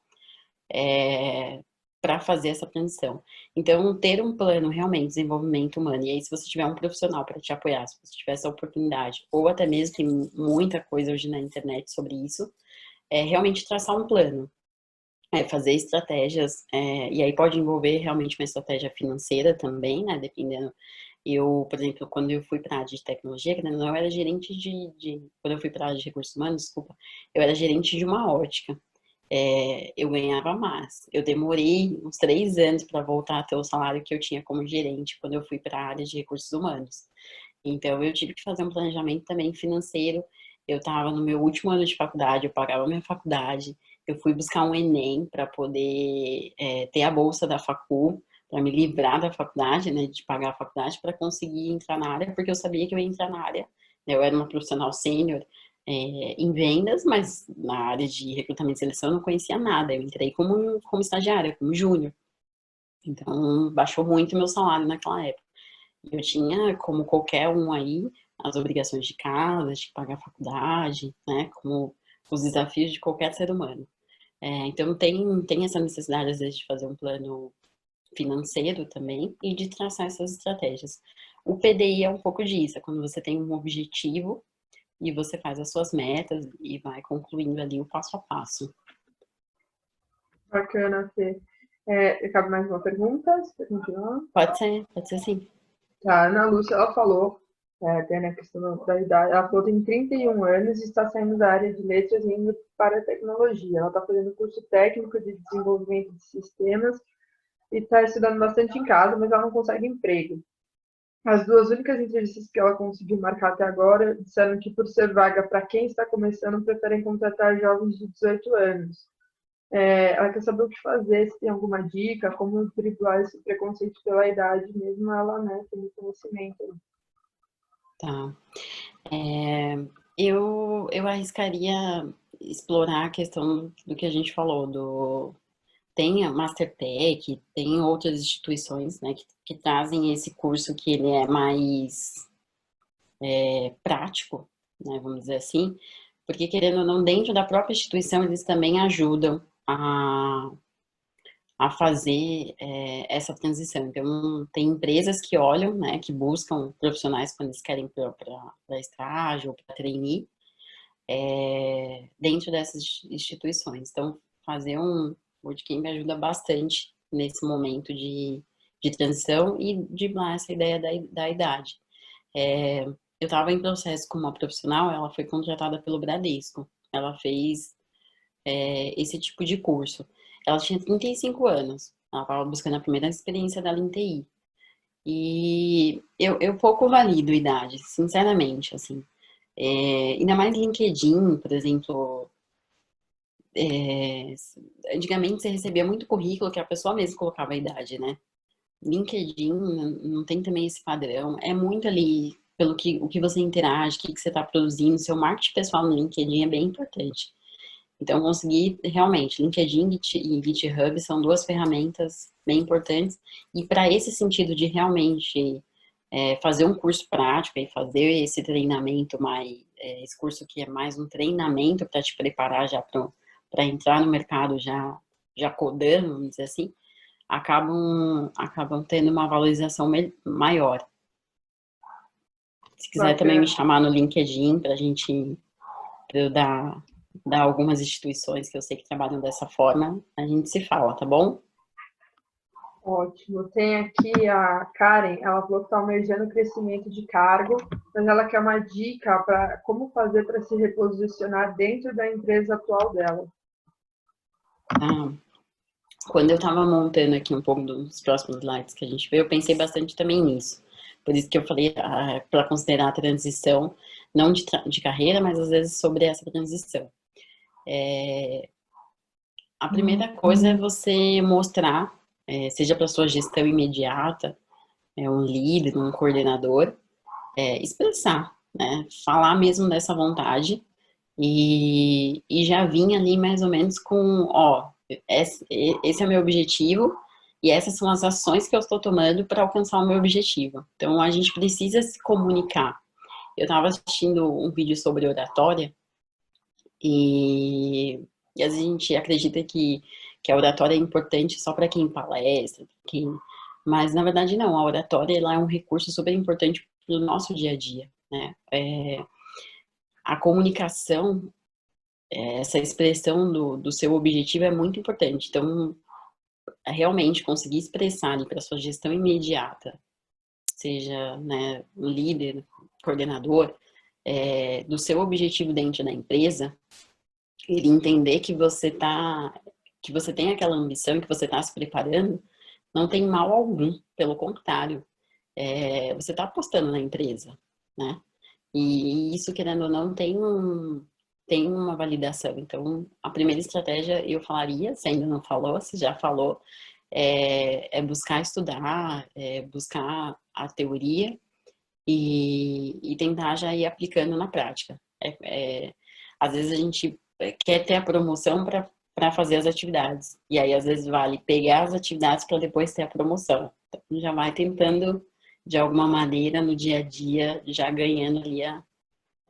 para fazer essa transição. Então, ter um plano realmente de desenvolvimento humano, e aí se você tiver um profissional para te apoiar, se você tiver essa oportunidade, ou até mesmo tem muita coisa hoje na internet sobre isso, realmente traçar um plano, fazer estratégias, e aí pode envolver realmente uma estratégia financeira também, né, dependendo. Eu, por exemplo, quando eu fui para a área de tecnologia, eu era gerente quando eu fui para a área de recursos humanos, desculpa, eu era gerente de uma ótica. Eu ganhava mais. Eu demorei uns 3 anos para voltar a ter o salário que eu tinha como gerente quando eu fui para a área de recursos humanos. Então, eu tive que fazer um planejamento também financeiro. Eu estava no meu último ano de faculdade, eu pagava minha faculdade, eu fui buscar um Enem para poder ter a bolsa da facul, para me livrar da faculdade, né, de pagar a faculdade, para conseguir entrar na área, porque eu sabia que eu ia entrar na área. Eu era uma profissional sênior em vendas, mas na área de recrutamento e seleção eu não conhecia nada. Eu entrei como estagiária, como júnior. Então, baixou muito o meu salário naquela época. Eu tinha, como qualquer um aí, as obrigações de casa, de pagar a faculdade, né, como os desafios de qualquer ser humano. Então, tem essa necessidade, às vezes, de fazer um plano financeiro também e de traçar essas estratégias. O PDI é um pouco disso, é quando você tem um objetivo e você faz as suas metas e vai concluindo ali o passo a passo. Bacana, Fê. Cabe mais uma pergunta? Você continuar? Pode ser sim. Tá, a Ana Lúcia, ela falou, até na questão da idade, ela falou que tem 31 anos e está saindo da área de letras e indo para a tecnologia. Ela está fazendo curso técnico de desenvolvimento de sistemas e está estudando bastante em casa, mas ela não consegue emprego. As duas únicas entrevistas que ela conseguiu marcar até agora disseram que, por ser vaga para quem está começando, preferem contratar jovens de 18 anos. Ela quer saber o que fazer, se tem alguma dica, como driblar esse preconceito pela idade, mesmo ela, né, tendo conhecimento. Tá. Eu arriscaria explorar a questão do que a gente falou, tem a Mastertech, tem outras instituições, né, que trazem esse curso que ele é mais prático, né, vamos dizer assim, porque querendo ou não, dentro da própria instituição eles também ajudam a fazer essa transição. Então, tem empresas que olham, né, que buscam profissionais quando eles querem para estágio ou para trainee, dentro dessas instituições. Então, fazer um bootcamp ajuda bastante nesse momento de transição e driblar essa ideia da idade. Eu estava em processo com uma profissional, ela foi contratada pelo Bradesco. Ela fez esse tipo de curso. Ela tinha 35 anos. Ela estava buscando a primeira experiência dela em TI. E eu pouco valido a idade, sinceramente, assim. Ainda mais LinkedIn, por exemplo. Antigamente você recebia muito currículo que a pessoa mesma colocava a idade, né? LinkedIn não tem também esse padrão. É muito ali pelo o que você interage, o que você está produzindo. Seu marketing pessoal no LinkedIn é bem importante. Então, conseguir realmente, LinkedIn e GitHub são duas ferramentas bem importantes. E para esse sentido de realmente fazer um curso prático e fazer esse treinamento esse curso que é mais um treinamento para te preparar já para entrar no mercado já codando, vamos dizer assim, acabam tendo uma valorização maior. Se quiser também me chamar no LinkedIn para eu dar algumas instituições que eu sei que trabalham dessa forma, a gente se fala, tá bom? Ótimo. Tem aqui a Karen, ela falou que está almejando crescimento de cargo, mas ela quer uma dica para como fazer para se reposicionar dentro da empresa atual dela. Quando eu estava montando aqui um pouco dos próximos slides que a gente vê, eu pensei bastante também nisso. Por isso que eu falei para considerar a transição, não de carreira, mas às vezes sobre essa transição. A primeira coisa é você mostrar, seja para sua gestão imediata, um líder, um coordenador, expressar, né? Falar mesmo dessa vontade e já vir ali mais ou menos com, esse é o meu objetivo e essas são as ações que eu estou tomando para alcançar o meu objetivo. Então, a gente precisa se comunicar. Eu estava assistindo um vídeo sobre oratória e às vezes a gente acredita que a oratória é importante só para quem palestra, mas na verdade não, a oratória ela é um recurso super importante para o nosso dia a dia, né? A comunicação, essa expressão do seu objetivo é muito importante, então realmente conseguir expressar ali para sua gestão imediata, seja, né, um líder, coordenador, do seu objetivo dentro da empresa, ele entender que você tem aquela ambição e que você está se preparando, não tem mal algum, pelo contrário, você está apostando na empresa, né? E isso, querendo ou não, tem uma validação. Então, a primeira estratégia, eu falaria, se ainda não falou, se já falou, é buscar estudar, buscar a teoria e tentar já ir aplicando na prática. Às vezes a gente quer ter a promoção para fazer as atividades. E aí, às vezes, vale pegar as atividades para depois ter a promoção. Então, já vai tentando, de alguma maneira, no dia a dia, já ganhando ali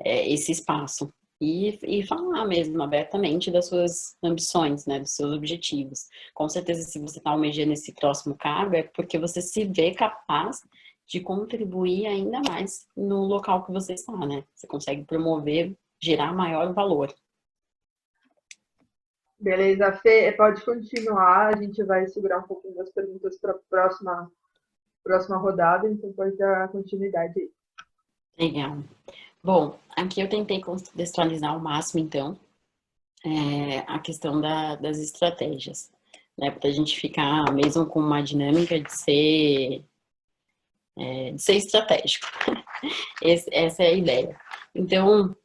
esse espaço. E falar mesmo abertamente das suas ambições, né, dos seus objetivos. Com certeza, se você está almejando esse próximo cargo, é porque você se vê capaz de contribuir ainda mais no local que você está, né? Você consegue promover, gerar maior valor. Beleza, Fê, pode continuar, a gente vai segurar um pouquinho das perguntas para a próxima rodada, então pode dar continuidade aí. Legal. Bom, aqui eu tentei contextualizar ao máximo, então, a questão das estratégias, né? Para a gente ficar mesmo com uma dinâmica de ser estratégico. Essa é a ideia. Então,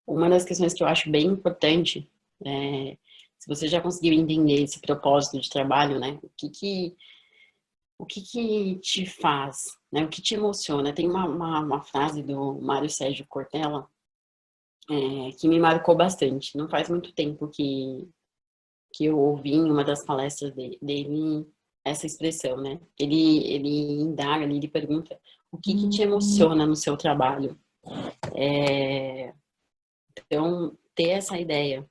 uma das questões que eu acho bem importante, se você já conseguiu entender esse propósito de trabalho, né? O que te faz, né? O que te emociona? Tem uma frase do Mário Sérgio Cortella que me marcou bastante. Não faz muito tempo que eu ouvi em uma das palestras dele essa expressão, né? Ele indaga, ele pergunta o que te emociona no seu trabalho. Então, ter essa ideia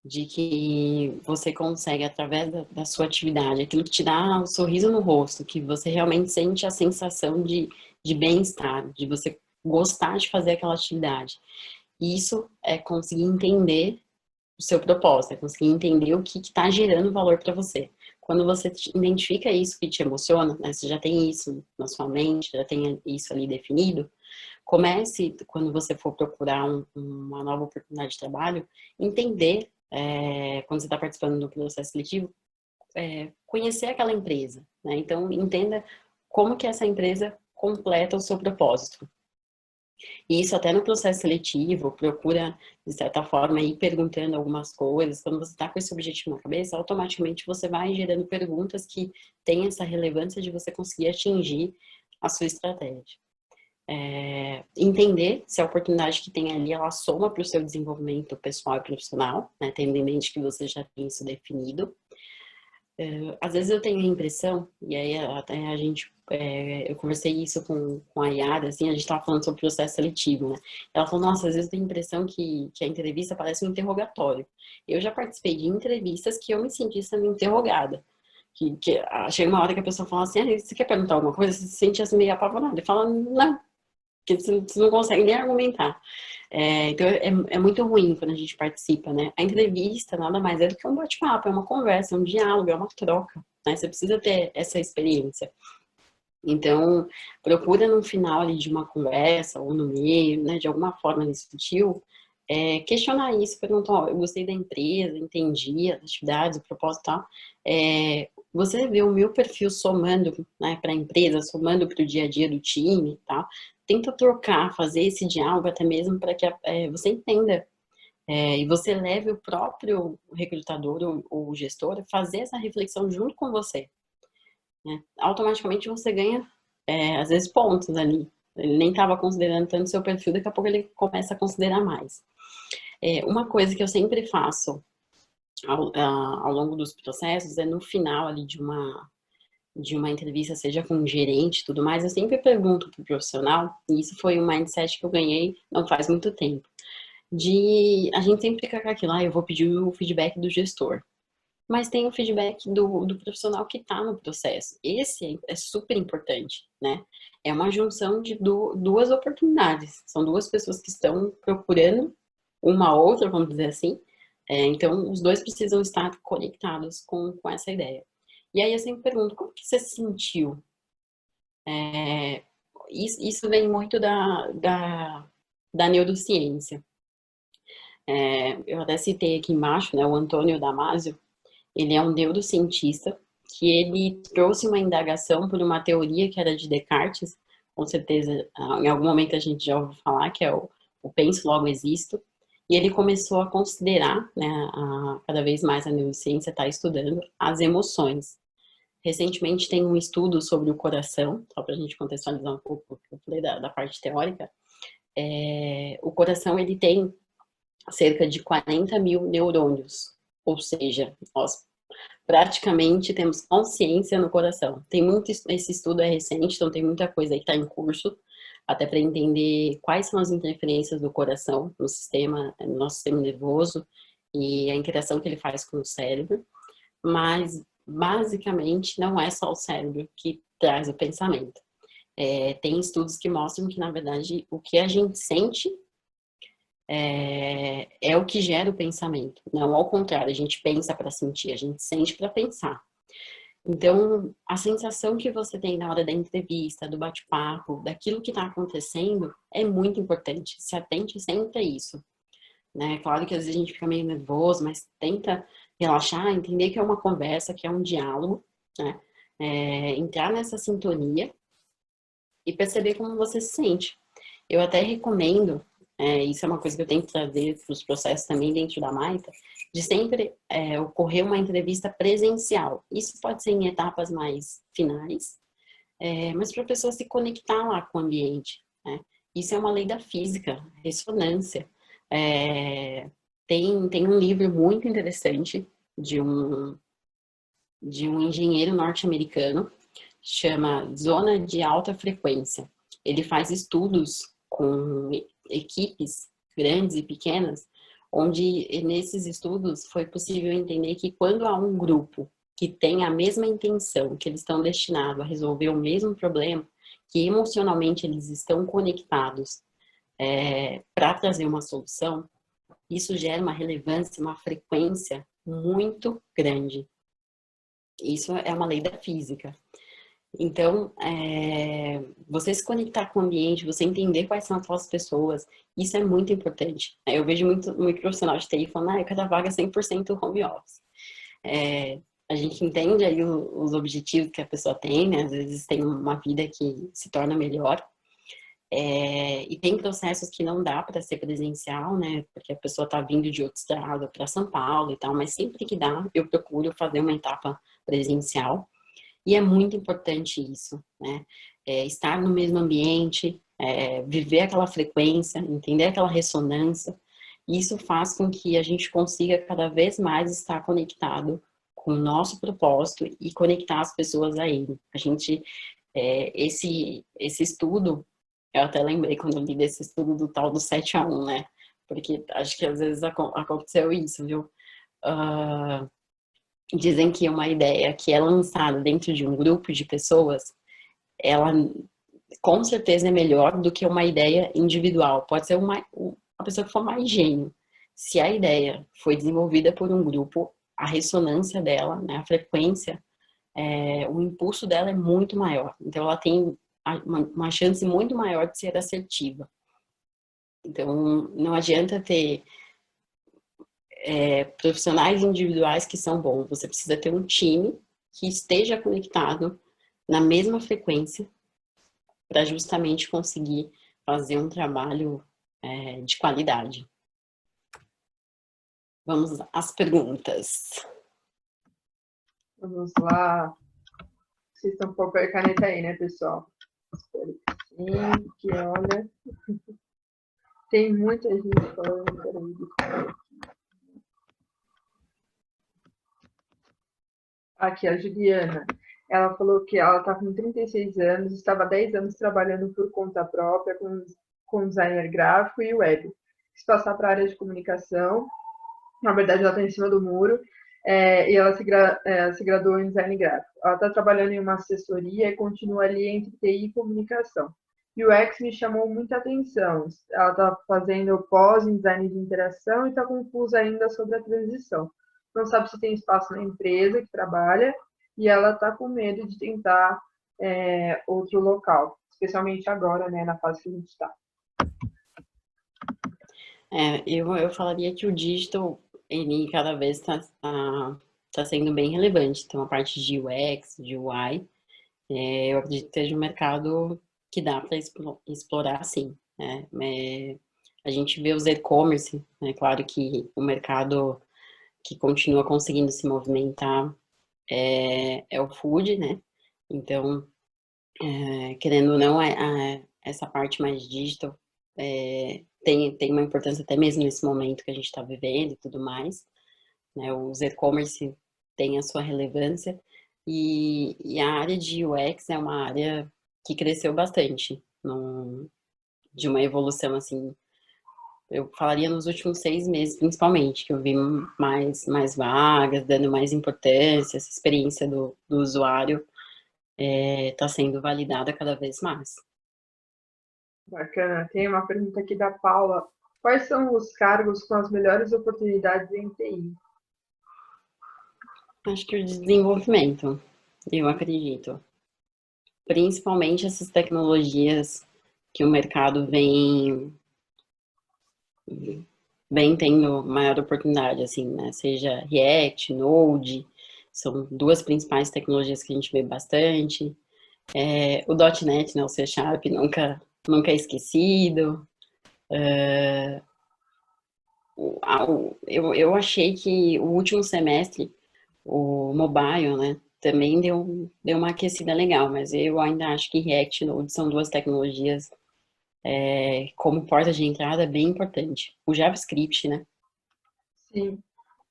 de que você consegue, através da sua atividade, aquilo que te dá um sorriso no rosto, que você realmente sente a sensação de bem-estar, de você gostar de fazer aquela atividade. E isso é conseguir entender o seu propósito, é conseguir entender o que está gerando valor para você. Quando você identifica isso que te emociona, né, você já tem isso na sua mente, já tem isso ali definido, comece, quando você for procurar uma nova oportunidade de trabalho, entender, quando você está participando do processo seletivo, conhecer aquela empresa, né? Então, entenda como que essa empresa completa o seu propósito. E isso até no processo seletivo, procura, de certa forma, ir perguntando algumas coisas. Quando você está com esse objetivo na cabeça, automaticamente você vai gerando perguntas que têm essa relevância de você conseguir atingir a sua estratégia. Entender se a oportunidade que tem ali, ela soma para o seu desenvolvimento pessoal e profissional, né? Tendo em mente que você já tem isso definido. Às vezes eu tenho a impressão, e aí até eu conversei isso com a Yara, assim, a gente estava falando sobre o processo seletivo, né? Ela falou, nossa, às vezes eu tenho a impressão que a entrevista parece um interrogatório. Eu já participei de entrevistas que eu me senti sendo interrogada. Chega uma hora que a pessoa fala assim, você quer perguntar alguma coisa? Você se sente assim meio apavorada. E fala, não, porque você não consegue nem argumentar. Então, é muito ruim quando a gente participa, né? A entrevista nada mais é do que um bate-papo, é uma conversa, é um diálogo, é uma troca, né? Você precisa ter essa experiência. Então, procura no final ali de uma conversa, ou no meio, né, de alguma forma ali sutil, questionar isso, perguntar, ó, eu gostei da empresa, entendi as atividades, o propósito e tal, você vê o meu perfil somando, né, para a empresa, somando para o dia a dia do time e tal, tenta trocar, fazer esse diálogo até mesmo para que você entenda, e você leve o próprio recrutador ou gestor a fazer essa reflexão junto com você, né? Automaticamente você ganha, às vezes, pontos ali. Ele nem estava considerando tanto seu perfil, daqui a pouco ele começa a considerar mais. Uma coisa que eu sempre faço ao longo dos processos é no final ali de uma entrevista, seja com um gerente e tudo mais, eu sempre pergunto para o profissional, e isso foi um mindset que eu ganhei não faz muito tempo, a gente sempre fica com aquilo, eu vou pedir o feedback do gestor. Mas tem o feedback do profissional que está no processo. Esse é super importante, né? É uma junção de duas oportunidades. São duas pessoas que estão procurando uma outra, vamos dizer assim. Então, os dois precisam estar conectados com essa ideia. E aí eu sempre pergunto, como que você se sentiu? Isso vem muito da neurociência. Eu até citei aqui embaixo, né, o Antônio Damasio. Ele é um neurocientista que ele trouxe uma indagação por uma teoria que era de Descartes, com certeza em algum momento a gente já ouviu falar, que é o penso, logo existo, e ele começou a considerar, né, cada vez mais a neurociência está estudando as emoções. Recentemente tem um estudo sobre o coração, só para a gente contextualizar um pouco o que eu falei da parte teórica. O coração ele tem cerca de 40 mil neurônios, ou seja, nós praticamente temos consciência no coração. Esse estudo é recente, então tem muita coisa aí que está em curso, até para entender quais são as interferências do coração no nosso sistema nervoso e a interação que ele faz com o cérebro, mas basicamente não é só o cérebro que traz o pensamento. Tem estudos que mostram que, na verdade, o que a gente sente é o que gera o pensamento. Não ao contrário, a gente pensa para sentir, a gente sente para pensar. Então, a sensação que você tem na hora da entrevista, do bate-papo, daquilo que está acontecendo, é muito importante. Se atente sempre a isso, né? Claro que às vezes a gente fica meio nervoso, mas tenta relaxar, entender que é uma conversa, que é um diálogo, né? Entrar nessa sintonia e perceber como você se sente. Eu até recomendo, isso é uma coisa que eu tenho que trazer para os processos também dentro da Maita, de sempre ocorrer uma entrevista presencial. Isso pode ser em etapas mais finais, mas para a pessoa se conectar lá com o ambiente, né? Isso é uma lei da física, ressonância. Tem um livro muito interessante de um engenheiro norte-americano, chama Zona de Alta Frequência. Ele faz estudos com equipes grandes e pequenas, onde nesses estudos foi possível entender que quando há um grupo que tem a mesma intenção, que eles estão destinados a resolver o mesmo problema, que emocionalmente eles estão conectados para trazer uma solução, isso gera uma relevância, uma frequência muito grande. Isso é uma lei da física. Então, você se conectar com o ambiente, você entender quais são aquelas pessoas, isso é muito importante. Eu vejo muito profissional de TI falando, cada vaga é 100% home office. A gente entende aí os objetivos que a pessoa tem, né? Às vezes tem uma vida que se torna melhor. E tem processos que não dá para ser presencial, né? Porque a pessoa está vindo de outro estado para São Paulo e tal, mas sempre que dá, eu procuro fazer uma etapa presencial. E é muito importante isso, né? Estar no mesmo ambiente, viver aquela frequência, entender aquela ressonância. Isso faz com que a gente consiga cada vez mais estar conectado com o nosso propósito e conectar as pessoas a ele. A gente, esse estudo, eu até lembrei quando eu li desse estudo do tal do 7-1, né? Porque acho que às vezes aconteceu isso, viu? Dizem que uma ideia que é lançada dentro de um grupo de pessoas, ela com certeza é melhor do que uma ideia individual. Pode ser a pessoa que for mais gênio. Se a ideia foi desenvolvida por um grupo, a ressonância dela, né, a frequência, o impulso dela é muito maior. Então, ela tem uma chance muito maior de ser assertiva. Então, não adianta ter profissionais individuais que são bons. Você precisa ter um time que esteja conectado na mesma frequência para justamente conseguir fazer um trabalho de qualidade. Vamos às perguntas. Vamos lá. Vocês estão com papel e caneta aí, né, pessoal? Espero que sim, que olha. Tem muita gente falando. Peraí. Aqui, a Juliana. Ela falou que ela está com 36 anos, estava há 10 anos trabalhando por conta própria com designer gráfico e web. Quis passar para a área de comunicação. Na verdade, ela está em cima do muro. E ela se graduou em design gráfico. Ela está trabalhando em uma assessoria e continua ali entre TI e comunicação. UX me chamou muita atenção. Ela está fazendo pós em design de interação e está confusa ainda sobre a transição. Não sabe se tem espaço na empresa que trabalha e ela está com medo de tentar outro local, especialmente agora, né, na fase que a gente está. Eu falaria que o digital, ele cada vez está sendo bem relevante. Então, a parte de UX, de UI, eu acredito que seja um mercado que dá para explorar, sim. A gente vê os e-commerce, claro que o mercado que continua conseguindo se movimentar é o food, né? Então, querendo ou não, essa parte mais digital tem uma importância até mesmo nesse momento que a gente está vivendo e tudo mais. Né? Os e-commerce têm a sua relevância e a área de UX é uma área que cresceu bastante, de uma evolução assim. Eu falaria nos últimos 6 meses, principalmente, que eu vi mais vagas, dando mais importância, essa experiência do usuário está sendo validada cada vez mais. Bacana. Tem uma pergunta aqui da Paula. Quais são os cargos com as melhores oportunidades em TI? Acho que o desenvolvimento, eu acredito. Principalmente essas tecnologias que o mercado vem tendo maior oportunidade, assim, né? Seja React, Node, são 2 principais tecnologias que a gente vê bastante. O .NET, né, o C Sharp, nunca é esquecido. Eu achei que o último semestre, o mobile, né, também deu uma aquecida legal, mas eu ainda acho que React e Node são 2 tecnologias como porta de entrada bem importante. O JavaScript, né? Sim.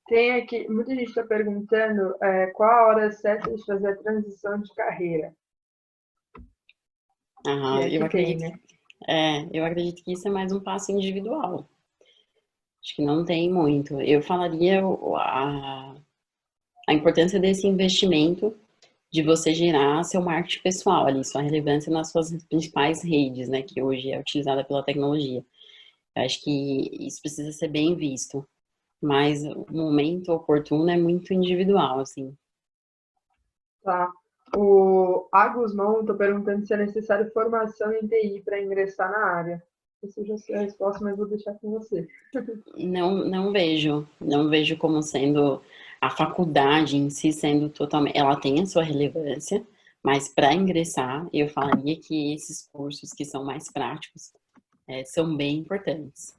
Tem aqui, muita gente está perguntando qual a hora certa de fazer a transição de carreira. Eu acredito que isso é mais um passo individual. Acho que não tem muito. Eu falaria a importância desse investimento de você gerar seu marketing pessoal ali, sua relevância nas suas principais redes, né, que hoje é utilizada pela tecnologia. Eu acho que isso precisa ser bem visto, mas o momento oportuno é muito individual, assim. Tá. O Agusmão está perguntando se é necessário formação em TI para ingressar na área. Eu já sei a resposta, mas vou deixar com você. Não vejo como sendo a faculdade em si sendo totalmente, ela tem a sua relevância, mas para ingressar, eu falaria que esses cursos que são mais práticos são bem importantes.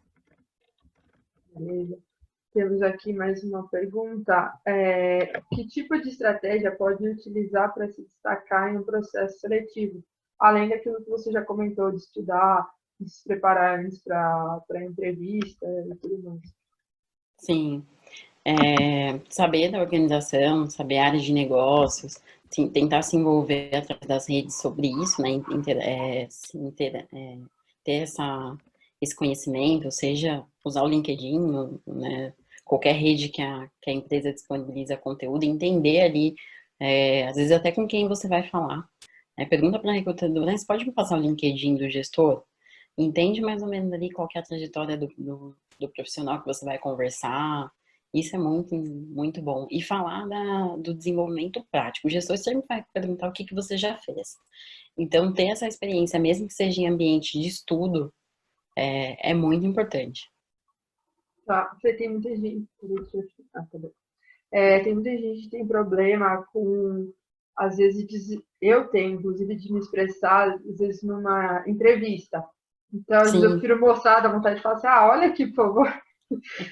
Beleza. Temos aqui mais uma pergunta. Que tipo de estratégia pode utilizar para se destacar em um processo seletivo? Além daquilo que você já comentou, de estudar, de se preparar antes para a entrevista e tudo mais. Sim. Saber da organização, saber a área de negócios, tentar se envolver através das redes sobre isso, né? Ter esse conhecimento, ou seja, usar o LinkedIn, né? Qualquer rede que a empresa disponibiliza conteúdo, entender ali, às vezes até com quem você vai falar. Pergunta para a recrutadora, você pode me passar o LinkedIn do gestor? entende mais ou menos ali qual que é a trajetória do profissional que você vai conversar. Isso é muito, muito bom. E falar do desenvolvimento prático. O gestor sempre vai perguntar o que você já fez. Então, ter essa experiência, mesmo que seja em ambiente de estudo, é muito importante. Tá, você tem muita gente. Tá bom. Tem muita gente que tem problema com, às vezes, eu tenho, inclusive, de me expressar, às vezes, numa entrevista. Então, às vezes, eu Sim, prefiro mostrar, dá vontade de falar assim, olha aqui, por favor,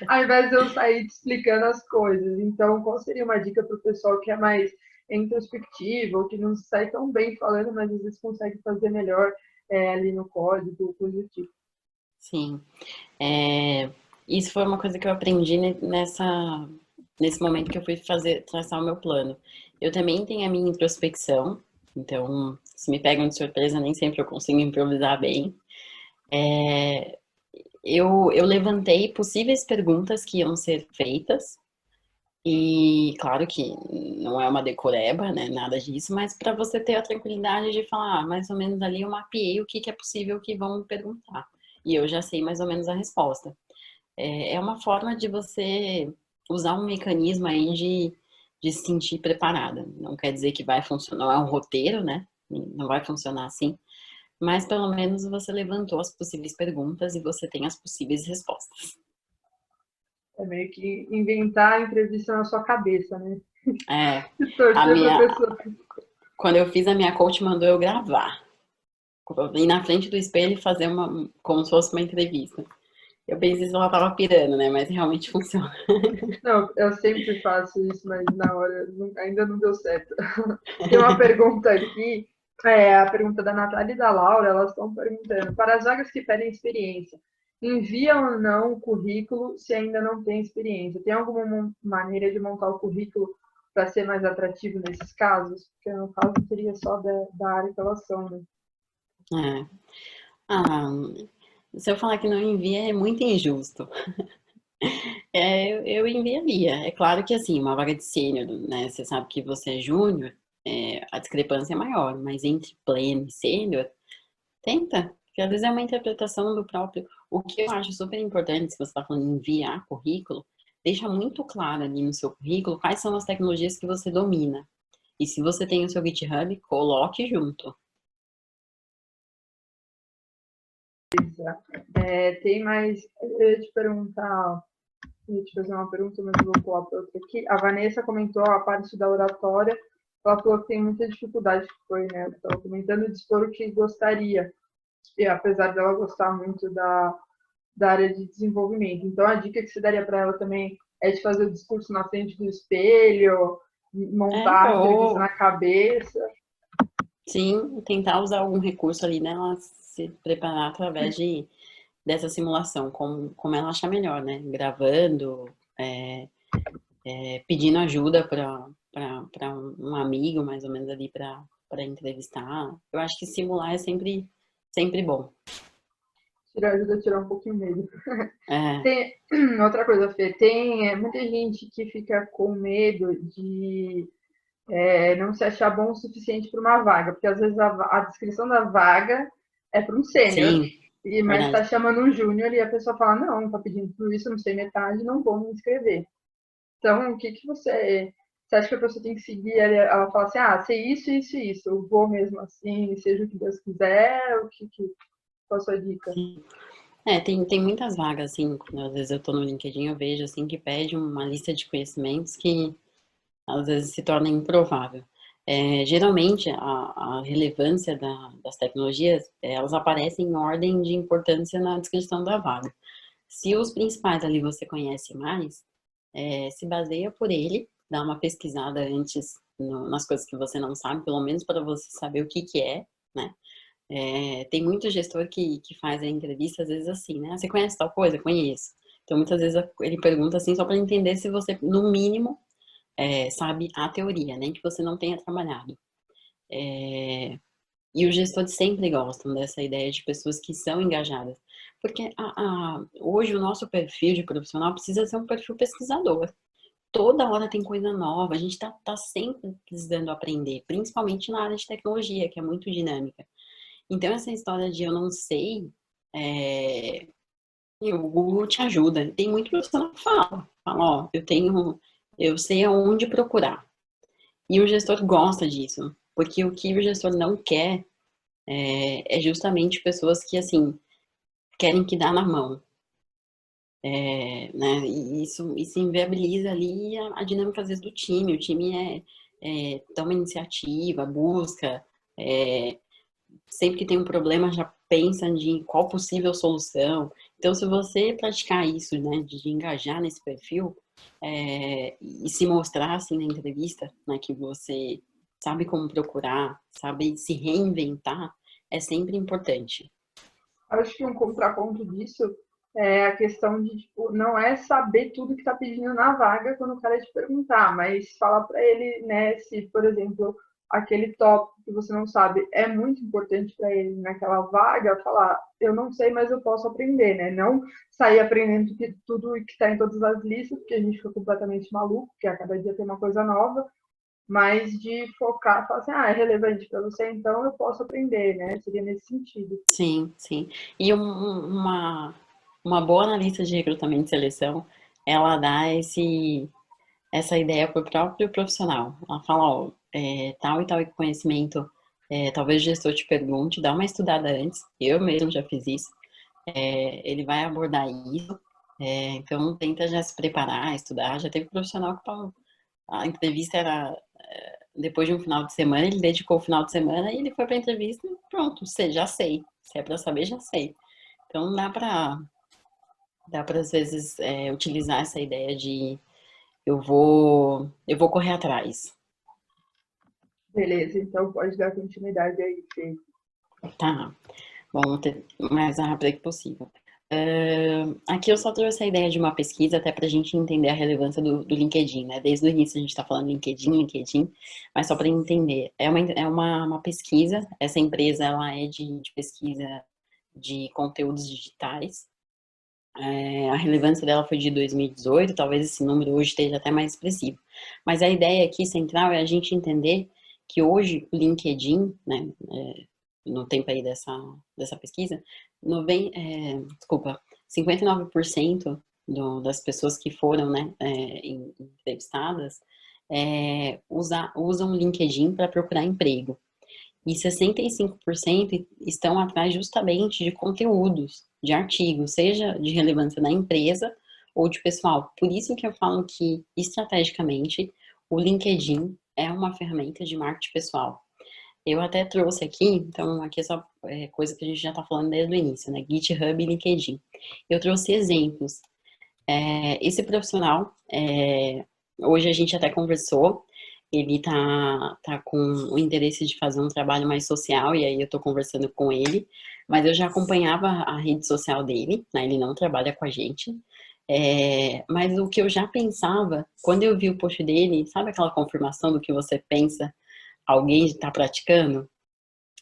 ao invés de eu sair te explicando as coisas. Então, qual seria uma dica para o pessoal que é mais introspectivo, ou que não sai tão bem falando, mas às vezes consegue fazer melhor ali no código, coisa do tipo? sim. Isso foi uma coisa que eu aprendi nesse momento que eu fui traçar o meu plano. Eu também tenho a minha introspecção, então, se me pegam de surpresa, nem sempre eu consigo improvisar bem. Eu levantei possíveis perguntas que iam ser feitas, e claro que não é uma decoreba, né, nada disso, mas para você ter a tranquilidade de falar, mais ou menos ali eu mapeei o que é possível que vão me perguntar, e eu já sei mais ou menos a resposta. É uma forma de você usar um mecanismo aí de se sentir preparada. Não quer dizer que vai funcionar, não é um roteiro, né? Não vai funcionar assim. Mas pelo menos você levantou as possíveis perguntas e você tem as possíveis respostas. É meio que inventar a entrevista na sua cabeça, né? É, E a torcer para a minha, pessoa. quando eu fiz a minha coach, mandou eu gravar. Ir na frente do espelho e fazer como se fosse uma entrevista. Eu pensei se ela tava pirando, né? Mas realmente funciona. Não, eu sempre faço isso, mas na hora ainda não deu certo. Tem uma pergunta aqui, a pergunta da Natália e da Laura, elas estão perguntando, para as vagas que pedem experiência, envia ou não o currículo se ainda não tem experiência? Tem alguma maneira de montar o currículo para ser mais atrativo nesses casos? Porque no caso seria só da área que elas são, né? É. Ah, se eu falar que não envia, é muito injusto. Eu enviaria. É claro que, assim, uma vaga de sênior, né? Você sabe que você é júnior, a discrepância é maior, mas entre pleno e sênior, tenta. Porque às vezes é uma interpretação do próprio. O que eu acho super importante, se você está falando em enviar currículo, deixa muito claro ali no seu currículo quais são as tecnologias que você domina. E se você tem o seu GitHub, coloque junto. Tem mais. Eu ia te perguntar. Eu ia te fazer uma pergunta, mas eu vou pular para outra aqui. A Vanessa comentou a parte da oratória. Ela falou que tem muita dificuldade, que foi, né? Estava comentando de expor o que gostaria. E apesar dela gostar muito da área de desenvolvimento. Então, a dica que você daria para ela também é de fazer o discurso na frente do espelho, montar a entrevista Ou, na cabeça. sim, tentar usar algum recurso ali, né? Ela se preparar através dessa simulação, como ela achar melhor, né? Gravando, pedindo ajuda para um amigo, mais ou menos, ali para entrevistar. Eu acho que simular é sempre bom. Ajuda a tirar um pouquinho o medo. É, Tem outra coisa, Fê, tem muita gente que fica com medo de não se achar bom o suficiente para uma vaga, porque às vezes a descrição da vaga é para um sênior, sim, mas está verdade. chamando um júnior e a pessoa fala, não, está pedindo tudo isso, não sei metade, não vou me inscrever. Então, o que você acha que a pessoa tem que seguir? Ela fala assim, sei isso, isso e isso, eu vou mesmo assim, seja o que Deus quiser, qual a sua dica? Sim. Tem muitas vagas, assim, quando às vezes eu tô no LinkedIn, eu vejo, assim, que pede uma lista de conhecimentos que às vezes se torna improvável. Geralmente, a relevância das tecnologias, elas aparecem em ordem de importância na descrição da vaga. Se os principais ali você conhece mais, se baseia por ele, dá uma pesquisada antes nas coisas que você não sabe, pelo menos para você saber o que é, né? Tem muito gestor que faz a entrevista, às vezes assim, né? Você conhece tal coisa? Conheço. Então, muitas vezes ele pergunta assim, só para entender se você, no mínimo, sabe a teoria, nem que você não tenha trabalhado. E os gestores sempre gostam dessa ideia de pessoas que são engajadas. Porque hoje o nosso perfil de profissional precisa ser um perfil pesquisador. Toda hora tem coisa nova, a gente tá sempre precisando aprender, principalmente na área de tecnologia, que é muito dinâmica. Então, essa história de eu não sei, e o Google te ajuda. Tem muito profissional que fala, ó, eu sei aonde procurar. E o gestor gosta disso, porque o que o gestor não quer é justamente pessoas que, assim, querem que dá na mão. Né? E isso inviabiliza ali a dinâmica, às vezes, do time. O time toma iniciativa, busca, sempre que tem um problema já pensa em qual possível solução. Então, se você praticar isso, né, de engajar nesse perfil, e se mostrar assim na entrevista, né, que você sabe como procurar, sabe se reinventar, é sempre importante. Acho que um contraponto disso é a questão de, tipo, não é saber tudo que está pedindo na vaga quando o cara te perguntar, mas falar para ele, né, se, por exemplo, aquele tópico que você não sabe é muito importante para ele naquela vaga, falar, eu não sei, mas eu posso aprender, né? Não sair aprendendo tudo que está em todas as listas, porque a gente fica completamente maluco, porque a cada dia tem uma coisa nova, mas de focar, falar assim, é relevante para você, então eu posso aprender, né? Seria nesse sentido. Sim, sim. E uma boa analista de recrutamento e seleção, ela dá essa ideia para o próprio profissional. Ela fala, ó, tal e tal conhecimento, talvez o gestor te pergunte, dá uma estudada antes, eu mesmo já fiz isso, ele vai abordar isso, então tenta já se preparar, estudar. Já teve profissional que a entrevista era depois de um final de semana, ele dedicou o final de semana e ele foi para a entrevista e pronto, já sei. Se é para saber, já sei. Então dá para às vezes utilizar essa ideia de eu vou correr atrás. Beleza, então pode dar continuidade aí, Fê. Tá, vamos ter mais rápido que possível. Aqui eu só trouxe a ideia de uma pesquisa até para a gente entender a relevância do LinkedIn, né? Desde o início a gente está falando LinkedIn, mas só para entender. É uma pesquisa, essa empresa ela é de pesquisa de conteúdos digitais. A relevância dela foi de 2018, talvez esse número hoje esteja até mais expressivo. Mas a ideia aqui central é a gente entender que hoje o LinkedIn, né, no tempo aí dessa pesquisa, 59% das pessoas que foram, né, entrevistadas usam o LinkedIn para procurar emprego. E 65% estão atrás justamente de conteúdos, de artigos, seja de relevância da empresa ou de pessoal. Por isso que eu falo que, estrategicamente, o LinkedIn é uma ferramenta de marketing pessoal. Eu até trouxe aqui, então aqui é só coisa que a gente já está falando desde o início, né? GitHub e LinkedIn. Eu trouxe exemplos. Esse profissional, hoje a gente até conversou, ele tá com o interesse de fazer um trabalho mais social, e aí eu tô conversando com ele, mas eu já acompanhava a rede social dele, né? Ele não trabalha com a gente, mas o que eu já pensava, quando eu vi o post dele, sabe aquela confirmação do que você pensa, alguém está praticando?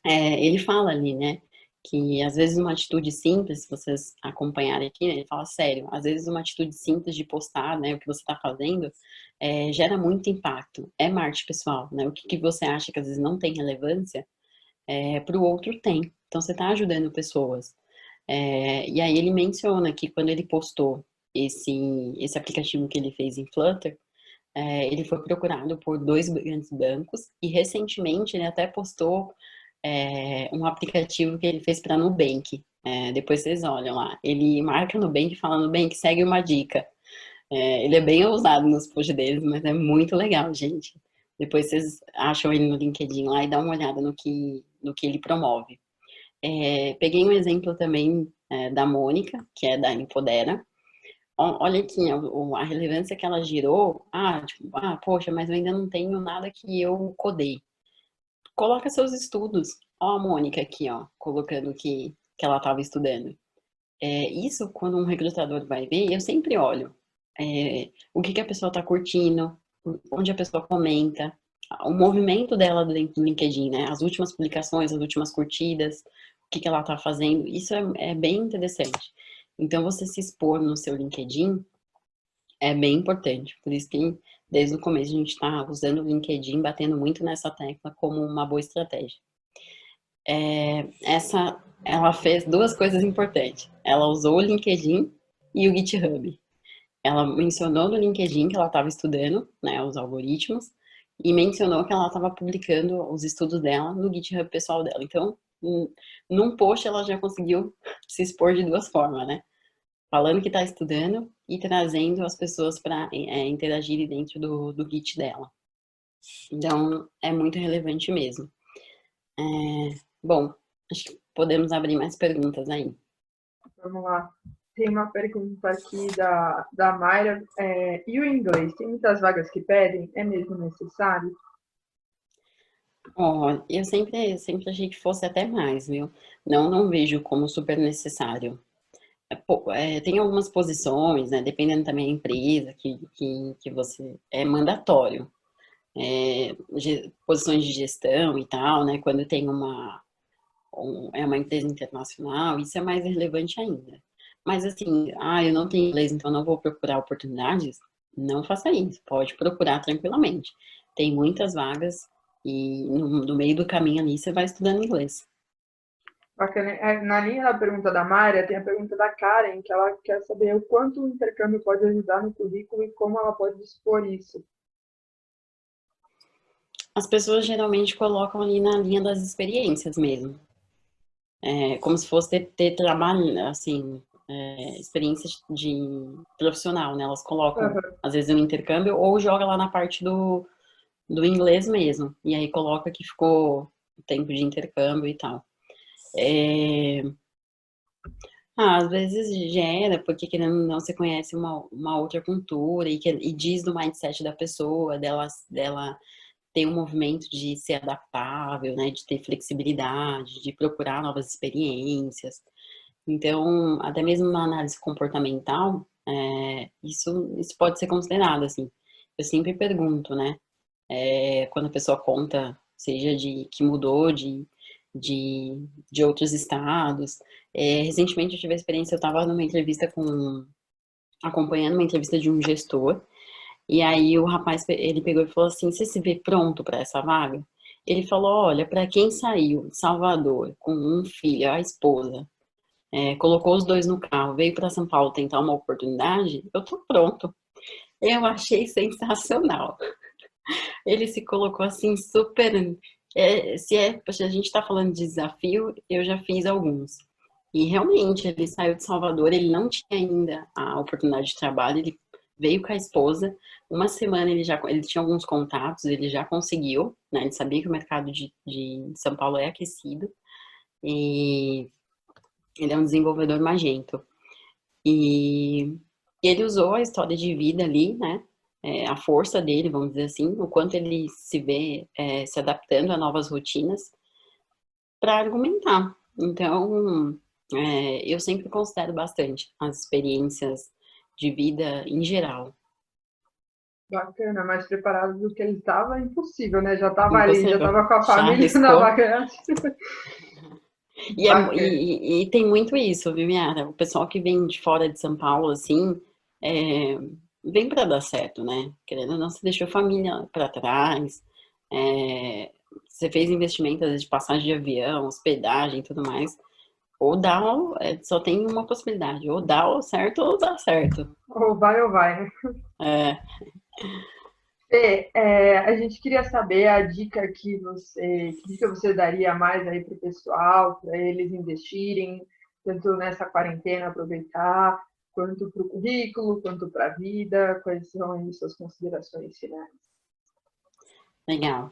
Ele fala ali, né, que às vezes uma atitude simples, se vocês acompanharem aqui, né, ele fala sério, às vezes uma atitude simples de postar, né, o que você está fazendo, gera muito impacto. É marketing pessoal, né? O que você acha que às vezes não tem relevância, para o outro tem. Então você está ajudando pessoas. E aí ele menciona que quando ele postou esse aplicativo que ele fez em Flutter, ele foi procurado por 2 grandes bancos e recentemente ele até postou um aplicativo que ele fez para Nubank. Depois vocês olham lá. Ele marca Nubank e fala: Nubank, segue uma dica. Ele é bem ousado nos posts deles, mas é muito legal, gente. Depois vocês acham ele no LinkedIn lá e dá uma olhada no que ele promove. Peguei um exemplo também da Mônica, que é da Empodera. Olha aqui a relevância que ela girou. Poxa, mas eu ainda não tenho nada que eu codei. Coloca seus estudos. Ó a Mônica aqui, ó, colocando que ela estava estudando. Isso, quando um recrutador vai ver, eu sempre olho o que a pessoa está curtindo, onde a pessoa comenta, o movimento dela dentro do LinkedIn, né? As últimas publicações, as últimas curtidas, o que ela está fazendo. Isso é bem interessante. Então, você se expor no seu LinkedIn é bem importante. Por isso que, desde o começo, a gente está usando o LinkedIn, batendo muito nessa tecla como uma boa estratégia. ela fez duas coisas importantes. Ela usou o LinkedIn e o GitHub. Ela mencionou no LinkedIn que ela estava estudando, né, os algoritmos, e mencionou que ela estava publicando os estudos dela no GitHub pessoal dela. Então, num post ela já conseguiu se expor de duas formas, né? Falando que está estudando e trazendo as pessoas para interagirem dentro do Git dela. Então, é muito relevante mesmo. Bom, acho que podemos abrir mais perguntas aí. Vamos lá. Tem uma pergunta aqui da Mayra. E o inglês? Tem muitas vagas que pedem? É mesmo necessário? Eu sempre achei que fosse até mais, viu? Não vejo como super necessário. Tem algumas posições, né? Dependendo também da empresa que você... É mandatório. Posições de gestão e tal, né? Quando tem uma empresa internacional, isso é mais relevante ainda. Mas assim, eu não tenho inglês, então não vou procurar oportunidades. Não faça isso, pode procurar tranquilamente. Tem muitas vagas e no meio do caminho ali você vai estudando inglês. Bacana. Na linha da pergunta da Mayra, tem a pergunta da Karen, que ela quer saber o quanto o intercâmbio pode ajudar no currículo e como ela pode expor isso. As pessoas geralmente colocam ali na linha das experiências mesmo. Como se fosse ter trabalho, assim, experiência de profissional, né? Elas colocam, às vezes, um intercâmbio ou joga lá na parte do inglês mesmo. E aí coloca que ficou tempo de intercâmbio e tal. Às vezes gera, porque querendo ou não, você conhece uma outra cultura e diz do mindset da pessoa, dela ter um movimento de ser adaptável, né, de ter flexibilidade, de procurar novas experiências. Então, até mesmo na análise comportamental, isso pode ser considerado, assim. Eu sempre pergunto, né, quando a pessoa conta, seja que mudou de outros estados. Recentemente eu tive a experiência, eu estava numa entrevista acompanhando uma entrevista de um gestor, e aí o rapaz, ele pegou e falou assim, você se vê pronto para essa vaga? Ele falou, olha, para quem saiu de Salvador com um filho, a esposa, colocou os dois no carro, veio para São Paulo tentar uma oportunidade, eu tô pronto. Eu achei sensacional. Ele se colocou assim super... se a gente está falando de desafio, eu já fiz alguns. E realmente, ele saiu de Salvador, ele não tinha ainda a oportunidade de trabalho, ele veio com a esposa, uma semana ele tinha alguns contatos, ele já conseguiu, né? Ele sabia que o mercado de São Paulo é aquecido, e ele é um desenvolvedor magento. E ele usou a história de vida ali, né? A força dele, vamos dizer assim, o quanto ele se vê se adaptando a novas rotinas para argumentar. Então, eu sempre considero bastante as experiências de vida em geral. Bacana, mais preparado do que ele estava, impossível, né? Já estava ali, já Impossível. estava com a Já família na arriscou. vacante. E tem muito isso, viu, Yara? O pessoal que vem de fora de São Paulo, assim, vem para dar certo, né? Querendo ou não, você deixou a família para trás, você fez investimento, às vezes, de passagem de avião, hospedagem e tudo mais. Ou dá, só tem uma possibilidade, ou dá o certo ou dá certo. Ou vai, né? A gente queria saber a dica que você daria mais aí para o pessoal, para eles investirem, tanto nessa quarentena, aproveitar, quanto para o currículo, quanto para a vida, quais são aí suas considerações finais? Legal.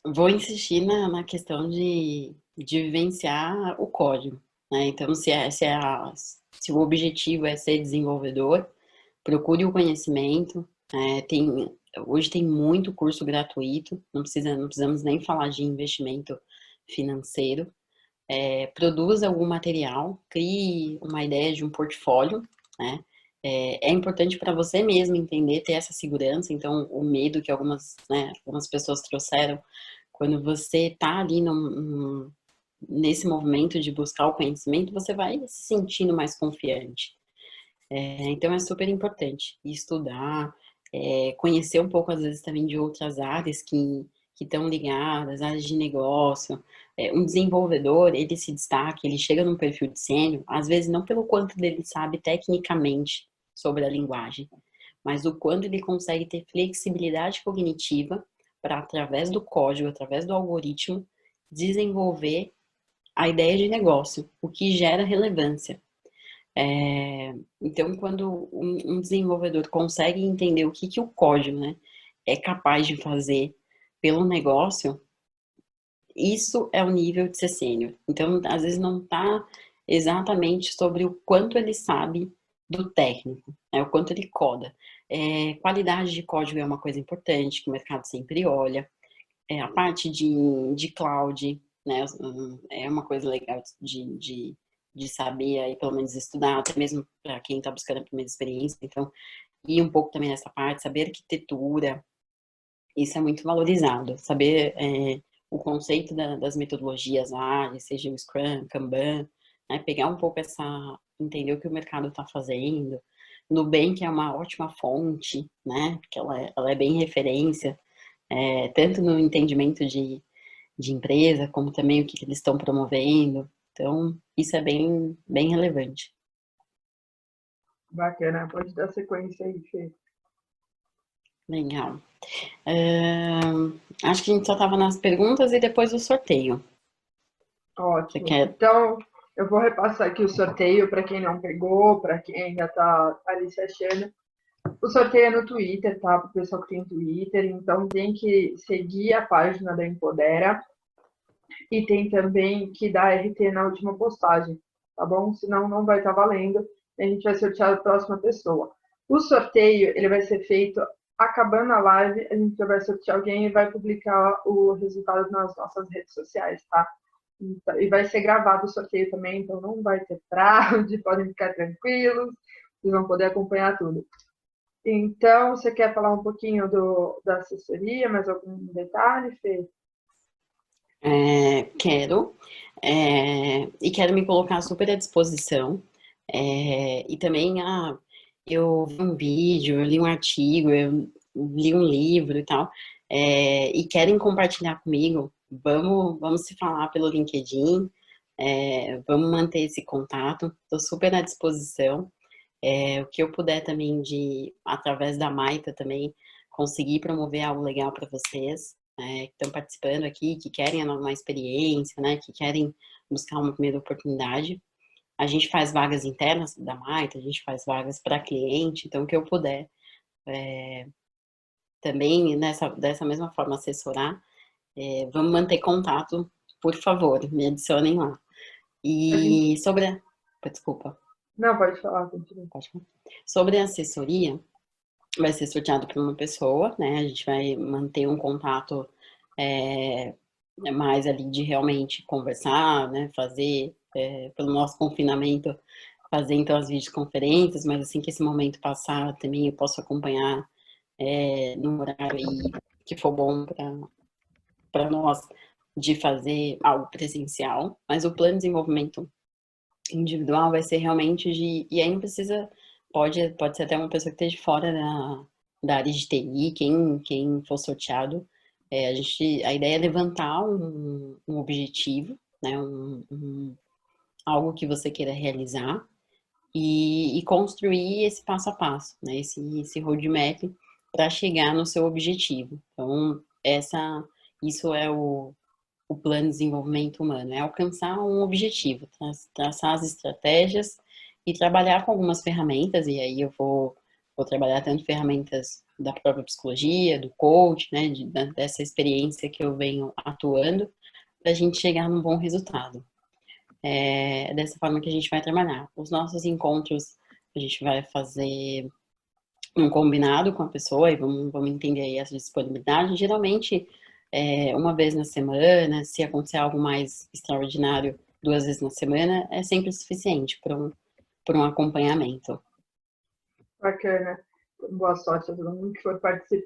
Vou insistir na questão de vivenciar o código, né? Então, se o objetivo é ser desenvolvedor, procure o conhecimento. Hoje tem muito curso gratuito, não precisamos nem falar de investimento financeiro. Produza algum material, crie uma ideia de um portfólio, né? É importante para você mesmo entender, ter essa segurança. Então, o medo que algumas pessoas trouxeram, quando você está ali nesse movimento de buscar o conhecimento, você vai se sentindo mais confiante. Então, é super importante estudar, conhecer um pouco, às vezes, também de outras áreas que que estão ligadas, áreas de negócio. Um desenvolvedor, ele se destaca, ele chega num perfil de sênior, às vezes não pelo quanto ele sabe tecnicamente sobre a linguagem, mas o quanto ele consegue ter flexibilidade cognitiva para, através do código, através do algoritmo, desenvolver a ideia de negócio, o que gera relevância. Então, quando um desenvolvedor consegue entender o que o código, né, é capaz de fazer pelo negócio, isso é o nível de ser sênior. Então, às vezes não está exatamente sobre o quanto ele sabe do técnico, né, o quanto ele coda. Qualidade de código é uma coisa importante, que o mercado sempre olha. A parte de cloud, né, é uma coisa legal de saber, aí pelo menos estudar, até mesmo para quem está buscando a primeira experiência. Então, ir um pouco também nessa parte, saber arquitetura, isso é muito valorizado. Saber o conceito das metodologias ágeis, seja o Scrum, Kanban, né, pegar um pouco entender o que o mercado está fazendo. Nubank é uma ótima fonte, né, porque ela é bem referência, tanto no entendimento de empresa, como também o que eles estão promovendo. Então, isso é bem, bem relevante. Bacana, pode dar sequência aí, Fê. Legal. Acho que a gente só estava nas perguntas e depois o sorteio. Ótimo. Então, eu vou repassar aqui o sorteio para quem não pegou, para quem ainda está ali se achando. O sorteio é no Twitter, tá? Para o pessoal que tem Twitter. Então, tem que seguir a página da Empodera. E tem também que dar RT na última postagem, tá bom? Senão não vai estar valendo. A gente vai sortear a próxima pessoa. O sorteio, ele vai ser feito acabando a live. A gente já vai sortear alguém e vai publicar o resultado nas nossas redes sociais, tá? E vai ser gravado o sorteio também, então não vai ter fraude, podem ficar tranquilos, vocês vão poder acompanhar tudo. Então, você quer falar um pouquinho da assessoria, mais algum detalhe, Fê? Quero. E quero me colocar super à disposição. E também, eu vi um vídeo, eu li um artigo, eu li um livro e tal, e querem compartilhar comigo, vamos se falar pelo LinkedIn, vamos manter esse contato, estou super à disposição. O que eu puder também através da Maita também, conseguir promover algo legal para vocês, que estão participando aqui, que querem uma experiência, né, que querem buscar uma primeira oportunidade. A gente faz vagas internas da Maita, a gente faz vagas para cliente, então o que eu puder também dessa mesma forma assessorar, vamos manter contato, por favor, me adicionem lá. E desculpa. Não, pode falar, continua. Sobre a assessoria, vai ser sorteado por uma pessoa, né? A gente vai manter um contato mais ali de realmente conversar, né? Fazer, pelo nosso confinamento, fazer então as videoconferências, mas assim que esse momento passar, também eu posso acompanhar num horário aí que for bom para nós de fazer algo presencial, mas o plano de desenvolvimento individual vai ser realmente e aí não precisa, pode ser até uma pessoa que esteja fora da área de TI, quem for sorteado, a ideia é levantar um objetivo, né, algo que você queira realizar e construir esse passo a passo, né, esse roadmap para chegar no seu objetivo. Então, isso é o plano de desenvolvimento humano, é alcançar um objetivo, traçar as estratégias e trabalhar com algumas ferramentas, e aí eu vou trabalhar tanto ferramentas da própria psicologia, do coach, né, dessa experiência que eu venho atuando, para a gente chegar num bom resultado. É dessa forma que a gente vai trabalhar. Os nossos encontros, a gente vai fazer um combinado com a pessoa e vamos entender aí essa disponibilidade. Geralmente, uma vez na semana, se acontecer algo mais extraordinário, 2 vezes na semana, é sempre suficiente para um acompanhamento. Bacana. Boa sorte a todo mundo que for participar.